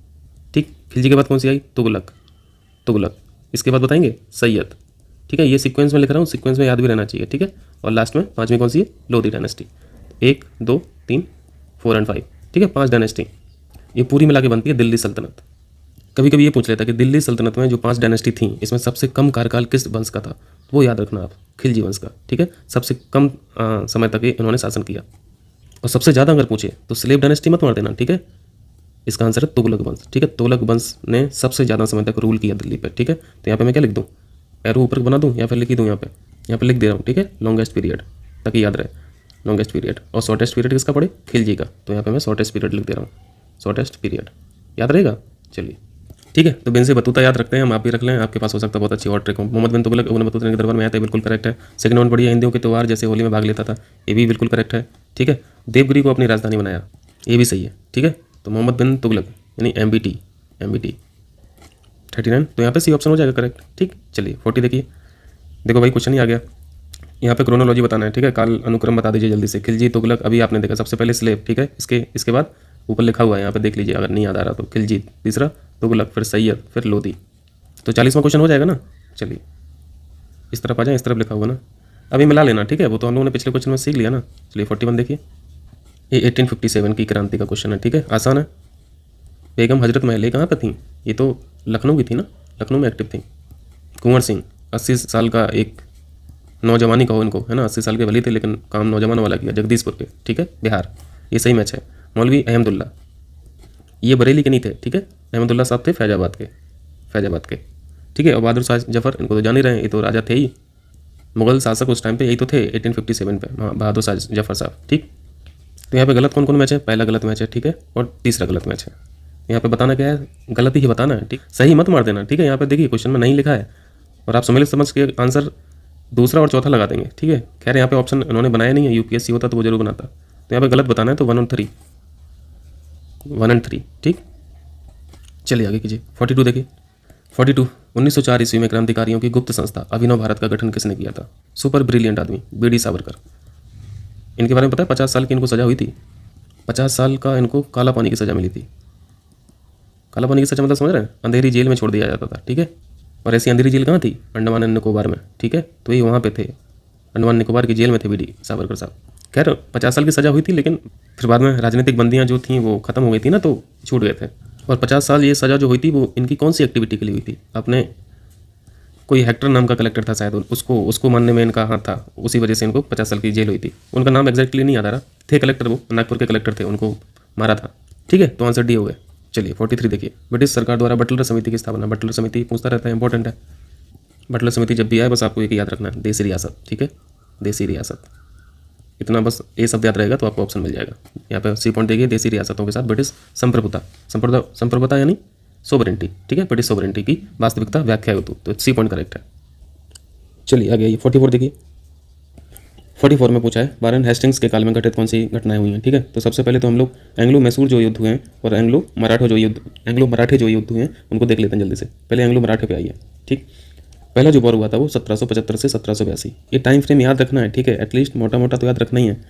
ठीक, खिलजी के बाद कौन सी आई? तुगलक। इसके बाद बताएंगे सैयद। ठीक है, ये सीक्वेंस में लिख रहा हूँ, सीक्वेंस में याद भी रहना चाहिए। ठीक है, और लास्ट में 5वीं कौन सी है? लोधी डायनेस्टी। 1, 2, 3, 4 और 5। ठीक है, 5 डायनेस्टी ये पूरी मिला के बनती है दिल्ली सल्तनत। कभी कभी ये पूछ लेता है कि दिल्ली सल्तनत में जो 5 डायनेस्टी थी, इसमें सबसे कम कार्यकाल किस वंश का था? तो वो याद रखना आप, खिलजी वंश का। ठीक है, सबसे कम समय तक इन्होंने शासन किया। और सबसे ज़्यादा अगर पूछे तो स्लेव डायनेस्टी मत मार देना। ठीक है, इसका आंसर है तुगलक वंश। ठीक है, तुगलक वंश ने सबसे ज़्यादा समय तक रूल किया दिल्ली पर। ठीक है, तो यहाँ पे मैं क्या लिख दूँ? एरो ऊपर बना दूँ या फिर लिख ही दूँ? यहाँ पे लिख दे रहा हूँ। ठीक है, लॉन्गेस्ट पीरियड, ताकि याद रहे, लॉन्गेस्ट पीरियड। और शॉर्टेस्ट पीरियड किसका पड़े? खिलजी का। तो यहाँ पे मैं शॉर्टेस्ट पीरियड लिख दे रहा हूँ, शॉर्टेस्ट पीरियड। याद रहेगा? चलिए ठीक है, तो बिन से बतूता याद रखते हैं हम, आप भी रख लें, आपके पास हो सकता है बहुत अच्छी और ट्रिक हो। मोहम्मद बिन तुगलक उन बतूता के दरबार में आया था, बिल्कुल करेक्ट है। सेकंड वन पढ़िए, हिंदियों के त्यौहार जैसे होली में भाग लेता था, ये भी बिल्कुल करेक्ट है। ठीक है, देवगिरी को अपनी राजधानी बनाया, ये भी सही है। ठीक है, तो मोहम्मद बिन तुगलक यानी MBT 39, तो यहाँ पे सी ऑप्शन हो जाएगा करेक्ट। ठीक, चलिए 40 देखिए, देखो भाई क्वेश्चन ही आ गया। यहाँ पे क्रोनोलॉजी बताना है। ठीक है, काल अनुक्रम बता दीजिए जल्दी से। खिलजी, तुगलक अभी आपने देखा, सबसे पहले स्लेव। ठीक है, इसके बाद ऊपर लिखा हुआ है, यहाँ पे देख लीजिए अगर नहीं याद आ रहा तो। खिलजी, तीसरा तुगलक, फिर सैयद, फिर लोधी। तो 40वां क्वेश्चन हो जाएगा ना। चलिए इस तरफ आ जाए, इस तरफ लिखा होगा ना, अभी मिला लेना। ठीक है, वो तो हम लोगों ने पिछले क्वेश्चन में सीख लिया ना। चलिए 41 देखिए, ये 1857 की क्रांति का क्वेश्चन है। ठीक है, आसान है। बेगम हजरत महल ये कहाँ पर थी? ये तो लखनऊ की थी ना, लखनऊ में एक्टिव थी। कुंवर सिंह 80 साल का एक नौजवानी कहो इनको, है ना, 80 साल के भले थे लेकिन काम नौजवान वाला किया, जगदीशपुर पे। ठीक है, बिहार, ये सही मैच है। मौलवी अहमदुल्ला ये बरेली के नहीं थे। ठीक है, अहमदुल्ला साहब थे फैजाबाद के, ठीक है। और बहादुर शाह जफर, इनको तो जान ही रहे हैं, ये तो राजा थे ही, मुगल शासक उस टाइम पे यही तो थे 1857 पे, बहादुर शाह जफर साहब, ठीक। तो यहाँ पे गलत कौन कौन मैच है, पहला गलत मैच है, ठीक है, और तीसरा गलत मैच है। यहाँ पे बताना क्या है, गलत ही बताना है, ठीक, सही मत मार देना, ठीक है। यहाँ पे देखिए क्वेश्चन में नहीं लिखा है और आप समझ के आंसर दूसरा और चौथा लगा देंगे, ठीक है। खैर यहाँ पे ऑप्शन उन्होंने बनाया नहीं है, यूपीएससी होता तो वो जरूर बनाता। तो यहाँ पे गलत बताना है, तो 1 और 3, ठीक। चलिए आगे कीजिए। 42 देखिए। 42, 1904 ईस्वी में क्रांतिकारियों की गुप्त संस्था अभिनव भारत का गठन किसने किया था? सुपर ब्रिलियंट आदमी बीडी सावरकर। इनके बारे में पता है, 50 साल की इनको सजा हुई थी, 50 साल का इनको काला पानी की सजा मिली थी। काला पानी की सजा मतलब समझ रहे हैं, अंधेरी जेल में छोड़ दिया जाता था, ठीक है। और ऐसी अंधेरी जेल कहाँ थी? अंडमान एंड निकोबार में, ठीक है। तो ये वहाँ पे थे, अंडमान निकोबार की जेल में थे बीडी सावरकर साहब। खैर 50 साल की सजा हुई थी, लेकिन फिर बाद में राजनीतिक बंदियाँ जो थी वो खत्म हो गई थी ना, तो छूट गए थे। और 50 साल ये सज़ा जो हुई थी वो इनकी कौन सी एक्टिविटी के लिए हुई थी? आपने कोई हेक्टर नाम का कलेक्टर था शायद, उसको मानने में इनका हाथ था, उसी वजह से इनको 50 साल की जेल हुई थी। उनका नाम एग्जैक्टली नहीं याद आ रहा, थे कलेक्टर, वो नागपुर के कलेक्टर थे, उनको मारा था, ठीक है। तो आंसर डी हो गए। चलिए 43 देखिए। ब्रिटिश सरकार द्वारा बटलर समिति की स्थापना। बटलर समिति पूछता रहता है, इंपॉर्टेंट है। बटलर समिति जब भी आए बस आपको एक याद रखना है, देसी रियासत, ठीक है, देसी रियासत। इतना बस ए शब्द याद रहेगा तो आपको ऑप्शन मिल जाएगा। यहाँ पे सी पॉइंट देखिए, देसी रियासतों के साथ ब्रिटिश संप्रभुता यानी सोवरेंटी, ठीक है, ब्रिटिश सोवरेंटी की वास्तविकता व्याख्या हेतु, तो सी पॉइंट करेक्ट है। चलिए आगे आइए। 44 देखिए। 44 में पूछा है, वारेन हेस्टिंग्स के काल में घटित कौन सी घटनाएं हुई हैं, ठीक है। तो सबसे पहले तो हम लोग एंग्लो मैसूर जो युद्ध हुए हैं और एंग्लो मराठे जो युद्ध हुए हैं उनको देख लेते हैं जल्दी से। पहले एंग्लो मराठे पे आइए, ठीक। पहला जो वॉर हुआ था वो 1775 से 1782, ये टाइम फ्रेम याद रखना है, ठीक है, एटलीस्ट मोटा मोटा तो याद रखना ही है।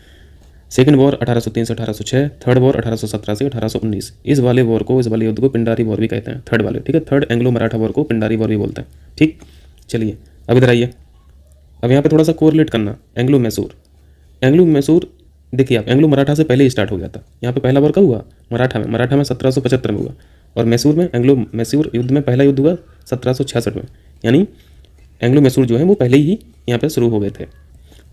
सेकंड वॉर 1803 से 1806, थर्ड वॉर 1817 से 1819। इस वाले युद्ध को पिंडारी वॉर भी कहते हैं, थर्ड वाले, ठीक है। थर्ड एंग्लो मराठा वॉर को पिंडारी वॉर भी बोलते हैं, ठीक। चलिए अब इधर आइए। अब यहाँ पे थोड़ा सा कोरिलेट करना, एंग्लो मैसूर देखिए आप, एंग्लो मराठा से पहले ही स्टार्ट हो गया था। यहाँ पे पहला वॉर कब हुआ? मराठा में 1775 में हुआ, और मैसूर में एंग्लो मैसूर युद्ध में पहला युद्ध हुआ 1766 में, यानी एंग्लो मैसूर जो है वो पहले ही यहाँ पे शुरू हो गए थे।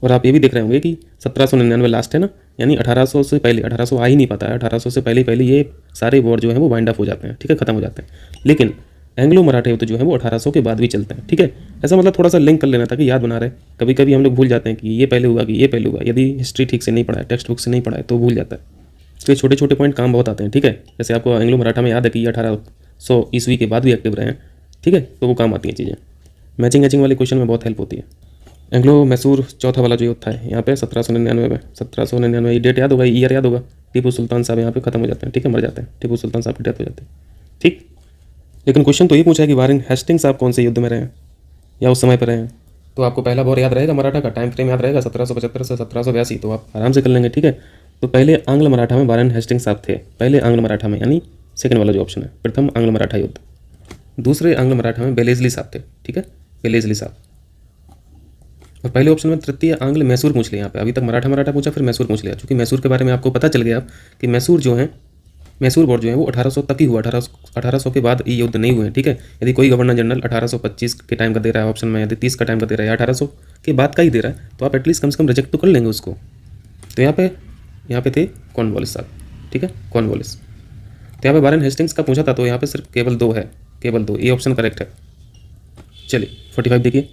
और आप ये भी देख रहे होंगे कि 1799 लास्ट है ना, यानी 1800 से पहले, 1800 आ ही नहीं पाता है, 1800 से पहले ये सारे वॉर जो है वो वाइंड अप हो जाते हैं, ठीक है, खत्म हो जाते हैं। लेकिन एंग्लो मराठा युद्ध जो है वो 1800 के बाद भी चलते हैं, ठीक है। ऐसा मतलब थोड़ा सा लिंक कर लेना था कि याद बना रहे। कभी कभी हम लोग भूल जाते हैं कि ये पहले हुआ, कि ये पहले हुआ, यदि हिस्ट्री ठीक से नहीं पढ़ा है, टेक्स्ट बुक से नहीं पढ़ा है तो भूल जाता है। इसलिए छोटे छोटे पॉइंट काम बहुत आते हैं, ठीक है। जैसे आपको एंग्लो मराठा में याद है कि ये 1800 ईस्वी के बाद भी एक्टिव रहे हैं, ठीक है, तो वो काम आती हैं चीज़ें। मैचिंग वाले क्वेश्चन में बहुत हेल्प होती है। एंग्लो मैसूर चौथा वाला जो युद्ध था यहाँ पे 1799 में, 1799 ये डेट याद होगा, ईयर याद होगा। टीपू सुल्तान साहब यहाँ पे खत्म हो जाते हैं, ठीक है, मर जाते हैं, टीपू सुल्तान साहब की डेथ हो जाती है, ठीक। लेकिन क्वेश्चन तो ये पूछा है कि वारेन हेस्टिंग्स साहब कौन से युद्ध में रहे हैं या उस समय पर रहे हैं। तो आपको पहला वॉर याद रहेगा मराठा का, टाइम फ्रेम याद रहेगा 1775 से 1782, तो आप आराम से कर लेंगे, ठीक है। तो पहले आंग्ल मराठा में वारेन हेस्टिंग्स साहब थे, पहले आंग्ल मराठा में, यानी सेकंड वाला जो ऑप्शन है, प्रथम आंग्ल मराठा युद्ध। दूसरे आंग्ल मराठा में बेलेजली साहब थे, ठीक है, बेलेजली साहब। और पहले ऑप्शन में तृतीय आंग्ल मैसूर पूछ लिया। यहाँ पे अभी तक मराठा पूछा, फिर मैसूर पूछ लिया, क्योंकि मैसूर के बारे में आपको पता चल गया कि मैसूर वॉर जो है वो 1800 तक ही हुआ, 1800 के बाद ये युद्ध नहीं हुए, ठीक है। यदि कोई गवर्नर जनरल 1825 के टाइम का दे रहा है ऑप्शन में, यदि 30 का टाइम का दे रहा है, 1800 के बाद का ही दे रहा है, तो आप एटलीस्ट कम से कम रिजेक्ट तो कर लेंगे उसको। तो यहाँ पे थे कॉर्नवालिस साहब, ठीक है, कॉर्नवालिस। तो यहाँ पे वारेन हेस्टिंग्स का पूछा था, तो यहाँ पे सिर्फ केवल 2 है, केवल 2, ये ऑप्शन करेक्ट है। चलिए 45 देखिए,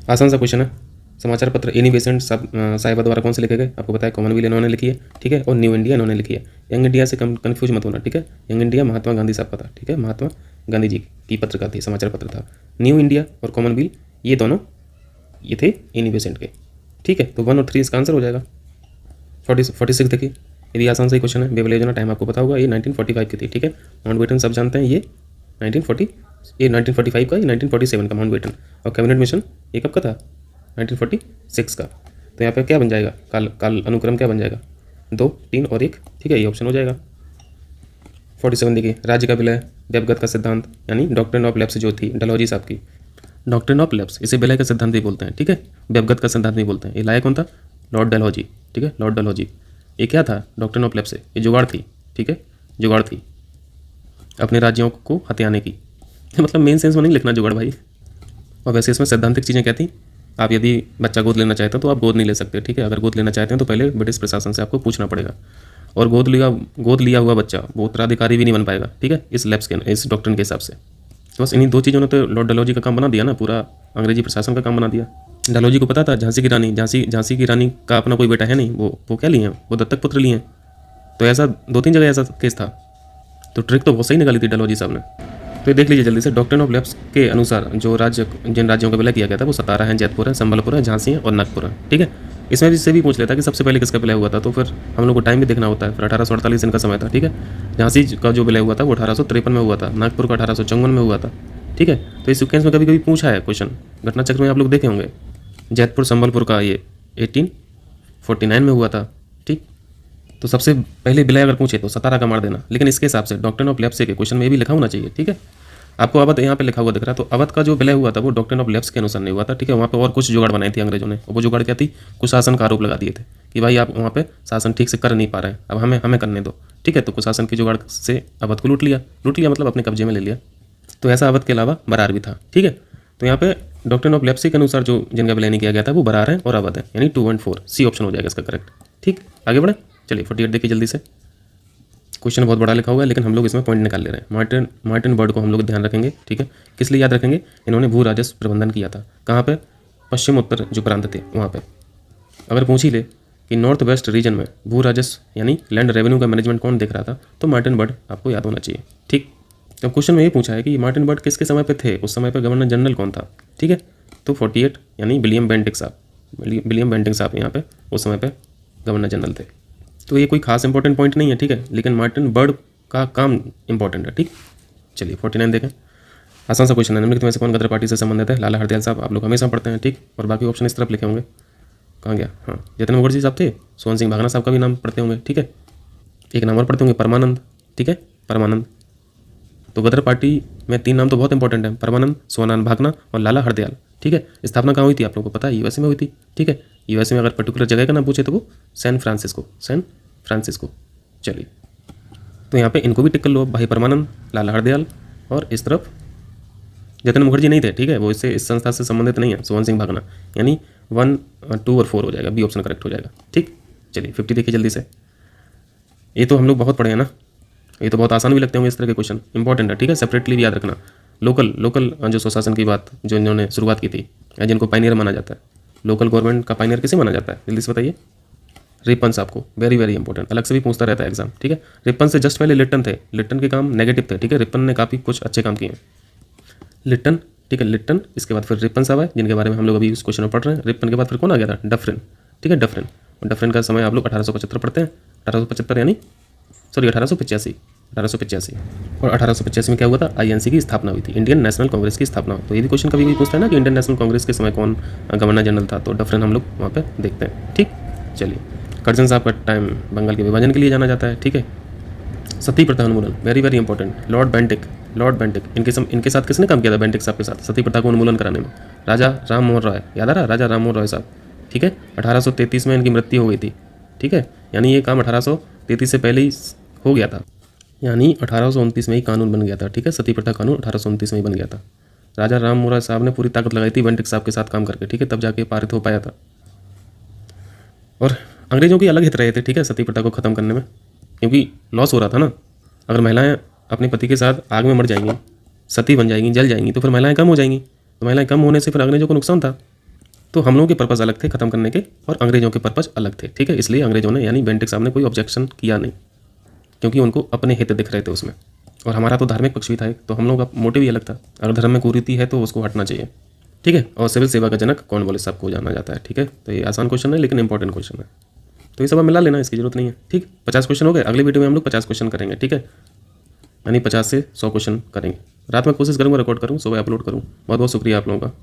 आसान सा क्वेश्चन है। समाचार पत्र एनी बेसेंट साहिबा द्वारा कौन से लिखे गए? आपको पता है, कॉमनवेल्थ इन्होंने लिखी है, ठीक है, और न्यू इंडिया इन्होंने लिखी है। यंग इंडिया से कंफ्यूज मत होना, ठीक है। यंग इंडिया महात्मा गांधी साहब का था, ठीक है, महात्मा गांधी जी की पत्रिका थी, समाचार पत्र था। न्यू इंडिया और कॉमनवेल्थ ये दोनों ये थे एनी बेसेंट के, ठीक है। तो 1 और 3 इसका आंसर हो जाएगा। 46 देखिए, ये भी आसान सा ही क्वेश्चन है। बेबल योजना टाइम आपको पता होगा, ये 1945 की थी, ठीक है। माउंटबेटन सब जानते हैं, ये 1945 का, ये 1947 का माउंटबेटन। और कैबिनेट मिशन ये कब का था? 1946 का। तो यहाँ पे क्या बन जाएगा? काल अनुक्रम क्या बन जाएगा? 2, 3 और 1, ठीक है, ये ऑप्शन हो जाएगा। 47 देखिए, राज्य का विलय, व्यवगत का सिद्धांत, यानी डॉक्ट्रिन ऑफ लैप्स जो थी डलहौजी साहब की, डॉक्ट्रिन ऑफ लैप्स, इसे विलय का सिद्धांत भी बोलते हैं, ठीक है, व्यवगत का सिद्धांत भी बोलते हैं। ये लाया कौन था? लॉर्ड डलहौजी, ठीक है, लॉर्ड डलहौजी। ये क्या था? डॉक्ट्रिन ऑफ लैप्स, ये जुगाड़ थी, ठीक है, जुगाड़ थी अपने राज्यों को हथियाने की। मतलब मेन सेंस में नहीं लिखना जुगाड़ भाई। और वैसे इसमें सैद्धांतिक चीज़ें क्या थी? आप यदि बच्चा गोद लेना चाहते हैं तो आप गोद नहीं ले सकते, ठीक है। अगर गोद लेना चाहते हैं तो पहले ब्रिटिश प्रशासन से आपको पूछना पड़ेगा। और गोद लिया हुआ बच्चा वो उत्तराधिकारी भी नहीं बन पाएगा, ठीक है, इस डॉक्ट्रिन के हिसाब से। तो बस इन्हीं 2 चीज़ों ने तो लॉर्ड डलहौजी का काम बना दिया ना, पूरा अंग्रेजी प्रशासन का काम बना दिया। डलहौजी को पता था झांसी की रानी का अपना कोई बेटा है नहीं, वो क्या लिए हैं, वो दत्तक पुत्र लिए हैं। तो ऐसा 2-3 जगह ऐसा केस था। तो ट्रिक तो बहुत सही निकाली थी डलहौजी साहब ने। तो ये देख लीजिए जल्दी से, डॉक्ट्रिन ऑफ लैप्स के अनुसार जिन राज्यों का विलय किया गया था वो सतारा है, जयपुर है, संबलपुर है, झांसी है और नागपुर है, ठीक है। इसमें भी से भी पूछ लेता कि सबसे पहले किसका विलय हुआ था, तो फिर हम लोग को टाइम भी देखना होता है। फिर 1848 दिन का समय था, ठीक है। झांसी का जो विलय हुआ था वो 1853 में हुआ था, नागपुर का 1854 में हुआ था, ठीक है। तो इस सीक्वेंस में कभी कभी पूछा है क्वेश्चन, घटना चक्र में आप लोग देखे होंगे। जयपुर संबलपुर का ये 1849 में हुआ था, ठीक। तो सबसे पहले विलय अगर पूछे तो सतारा का मार देना, लेकिन इसके हिसाब से डॉक्ट्रिन ऑफ लेप्स के क्वेश्चन में ये भी लिखा होना चाहिए, ठीक है। आपको अवध यहाँ पे लिखा हुआ दिख रहा है, तो अवध का जो विलय हुआ था वो डॉक्ट्रिन ऑफ लेप्स के अनुसार नहीं हुआ था, ठीक है। वहाँ पे और कुछ जुगाड़ बनाई थी अंग्रेजों ने, और वो जुगाड़ क्या थी, कुशासन का आरोप लगा दिए थे कि भाई आप वहाँ पे शासन ठीक से कर नहीं पा रहे हैं, अब हमें करने दो, ठीक है। तो कुशासन की जुगाड़ से अवध को लूट लिया मतलब अपने कब्जे में ले लिया। तो ऐसा अवध के अलावा बरार भी था, ठीक है। तो यहाँ पे डॉक्ट्रिन ऑफ लेप्स के अनुसार जो जिनका विलय नहीं किया गया था वो बरार है और अवध है, यानी 2 और 4 सी ऑप्शन हो जाएगा इसका करेक्ट, ठीक। आगे बढ़े, चलिए 48 देखिए जल्दी से। क्वेश्चन बहुत बड़ा लिखा हुआ है लेकिन हम लोग इसमें पॉइंट निकाल ले रहे हैं। मार्टिन बर्ड को हम लोग ध्यान रखेंगे, ठीक है। किस लिए याद रखेंगे, इन्होंने भू राजस्व प्रबंधन किया था। कहाँ पे, पश्चिम उत्तर जो प्रांत थे वहाँ पे। अगर पूछ ही ले कि नॉर्थ वेस्ट रीजन में भू राजस्व यानी लैंड रेवेन्यू का मैनेजमेंट कौन देख रहा था, तो मार्टिन बर्ड आपको याद होना चाहिए, ठीक। तो क्वेश्चन में ये पूछा है कि मार्टिन बर्ड किसके समय पे थे, उस समय पे गवर्नर जनरल कौन था, ठीक है। तो 48 यानी विलियम बेंटिक साहब यहाँ पे उस समय पे गवर्नर जनरल थे। तो ये कोई खास इंपॉर्टेंट पॉइंट नहीं है, ठीक है, लेकिन मार्टिन बर्ड का काम इंपॉर्टेंट है, ठीक। चलिए 49 देखें, आसान सा क्वेश्चन है। निम्नलिखित में से कौन गदर पार्टी से संबंधित है, लाला हरदयाल साहब आप लोग हमेशा पढ़ते हैं, ठीक। और बाकी ऑप्शन इस तरफ लिखे होंगे, कहाँ गया, हाँ जतिन मुखर्जी साहब थे, सोहन सिंह भागना साहब का भी नाम पढ़ते होंगे, ठीक है। एक नाम और पढ़ते होंगे, परमानंद, ठीक है, परमानंद। तो गदर पार्टी में 3 नाम तो बहुत इंपॉर्टेंट है, परमानंद, सोहन भागना और लाला हरदयाल, ठीक है। स्थापना कहाँ हुई थी आप लोगों को पता है, यूएसए में हुई थी, ठीक है। यूएसए में अगर पर्टिकुलर जगह का नाम पूछे तो वो सैन फ्रांसिस्को। चलिए, तो यहाँ पे इनको भी टिक कर लो, भाई परमानंद, लाला हरदयाल, और इस तरफ जतिन मुखर्जी नहीं थे, ठीक है, वो इस संस्था से संबंधित नहीं है, सोहन सिंह भागना, यानी 1, 2 और 4 हो जाएगा, बी ऑप्शन करेक्ट हो जाएगा, ठीक। चलिए 50 देखिए जल्दी से। ये तो हम लोग बहुत पढ़े हैं ना, ये तो बहुत आसान भी लगते होंगे इस तरह के क्वेश्चन, इंपॉर्टेंट है, ठीक है। सेपरेटली भी याद रखना। लोकल जो स्वशासन की बात जो इन्होंने शुरुआत की थी, या जिनको पायनियर माना जाता है, लोकल गवर्नमेंट का पायनियर किसे माना जाता है, जल्दी से बताइए। रिपन साहब को, वेरी वेरी इंपॉर्टेंट, अलग से भी पूछता रहता है एग्जाम, ठीक है। रिपन से जस्ट पहले लिट्टन थे, लिट्टन के काम नेगेटिव थे, ठीक है। रिपन ने काफ़ी कुछ अच्छे काम किए हैं, लिट्टन, ठीक है, लिट्टन, इसके बाद फिर रिपन साहब आए जिनके बारे में हम लोग अभी इस क्वेश्चन में पढ़ रहे हैं। रिपन के बाद फिर कौन आ गया था, डफरिन, ठीक है, डफरिन। और डफरिन का समय आप लोग 1875 पढ़ते हैं, 1875 यानी 1885। और 1885 में क्या हुआ था, आईएनसी की स्थापना हुई थी, इंडियन नेशनल कांग्रेस की स्थापना। तो ये भी क्वेश्चन कभी पूछता है ना कि इंडियन नेशनल कांग्रेस के समय कौन गवर्नर जनरल था, तो डफरिन हम लोग वहाँ पे देखते हैं, ठीक। चलिए, कर्जन साहब का टाइम बंगाल के विभाजन के लिए जाना जाता है, ठीक है। सती प्रथा उन्मूलन, very very important, Lord Bentinck, इनके साथ किसने काम किया था, बेंटिक साहब के साथ सती प्रथा को उन्मूलन कराने में, राजा राम मोहन रॉय, याद आ रहा, राजा राम मोहन रॉय साहब, ठीक है। 1833 में इनकी मृत्यु हो गई थी, ठीक है, यानी ये काम 1833 से पहले ही हो गया था, यानी 1829 में ही कानून बन गया था, ठीक है। सती प्रथा कानून 1829 में ही बन गया था। राजा राम मोहन रॉय साहब ने पूरी ताकत लगाई थी बेंटिक साहब के साथ काम करके, ठीक है, तब जाके पारित हो पाया था। और अंग्रेजों की अलग हित रहे थे, ठीक है, सती प्रथा को ख़त्म करने में, क्योंकि लॉस हो रहा था ना। अगर महिलाएं अपने पति के साथ आग में मर जाएंगी, सती बन जाएंगी, जल जाएंगी, तो फिर महिलाएं कम हो जाएंगी, तो महिलाएं कम होने से फिर अंग्रेजों को नुकसान था। तो हम लोगों के पर्पज़ अलग थे ख़त्म करने के, और अंग्रेजों के पर्पज़ अलग थे, ठीक है। इसलिए अंग्रेजों ने यानी बेंटिक साहब ने कोई ऑब्जेक्शन किया नहीं, क्योंकि उनको अपने हित दिख रहे थे उसमें। और हमारा तो धार्मिक पक्ष भी था, तो हम लोग का मोटिव ही अलग था। अगर धर्म में कुरीति है तो उसको हटना चाहिए, ठीक है। और सिविल सेवा का जनक कॉर्नवालिस साहब को जाना जाता है, ठीक है। तो ये आसान क्वेश्चन है लेकिन इंपॉर्टेंट क्वेश्चन है, तो ये सब मिला लेना, इसकी जरूरत नहीं है, ठीक। 50 क्वेश्चन हो गए, अगली वीडियो में हम लोग 50 क्वेश्चन करेंगे, ठीक है, यानी 50 से 100 क्वेश्चन करेंगे। रात में कोशिश करूँगा रिकॉर्ड करूँ, सुबह अपलोड करूँ। बहुत बहुत शुक्रिया आप लोगों का।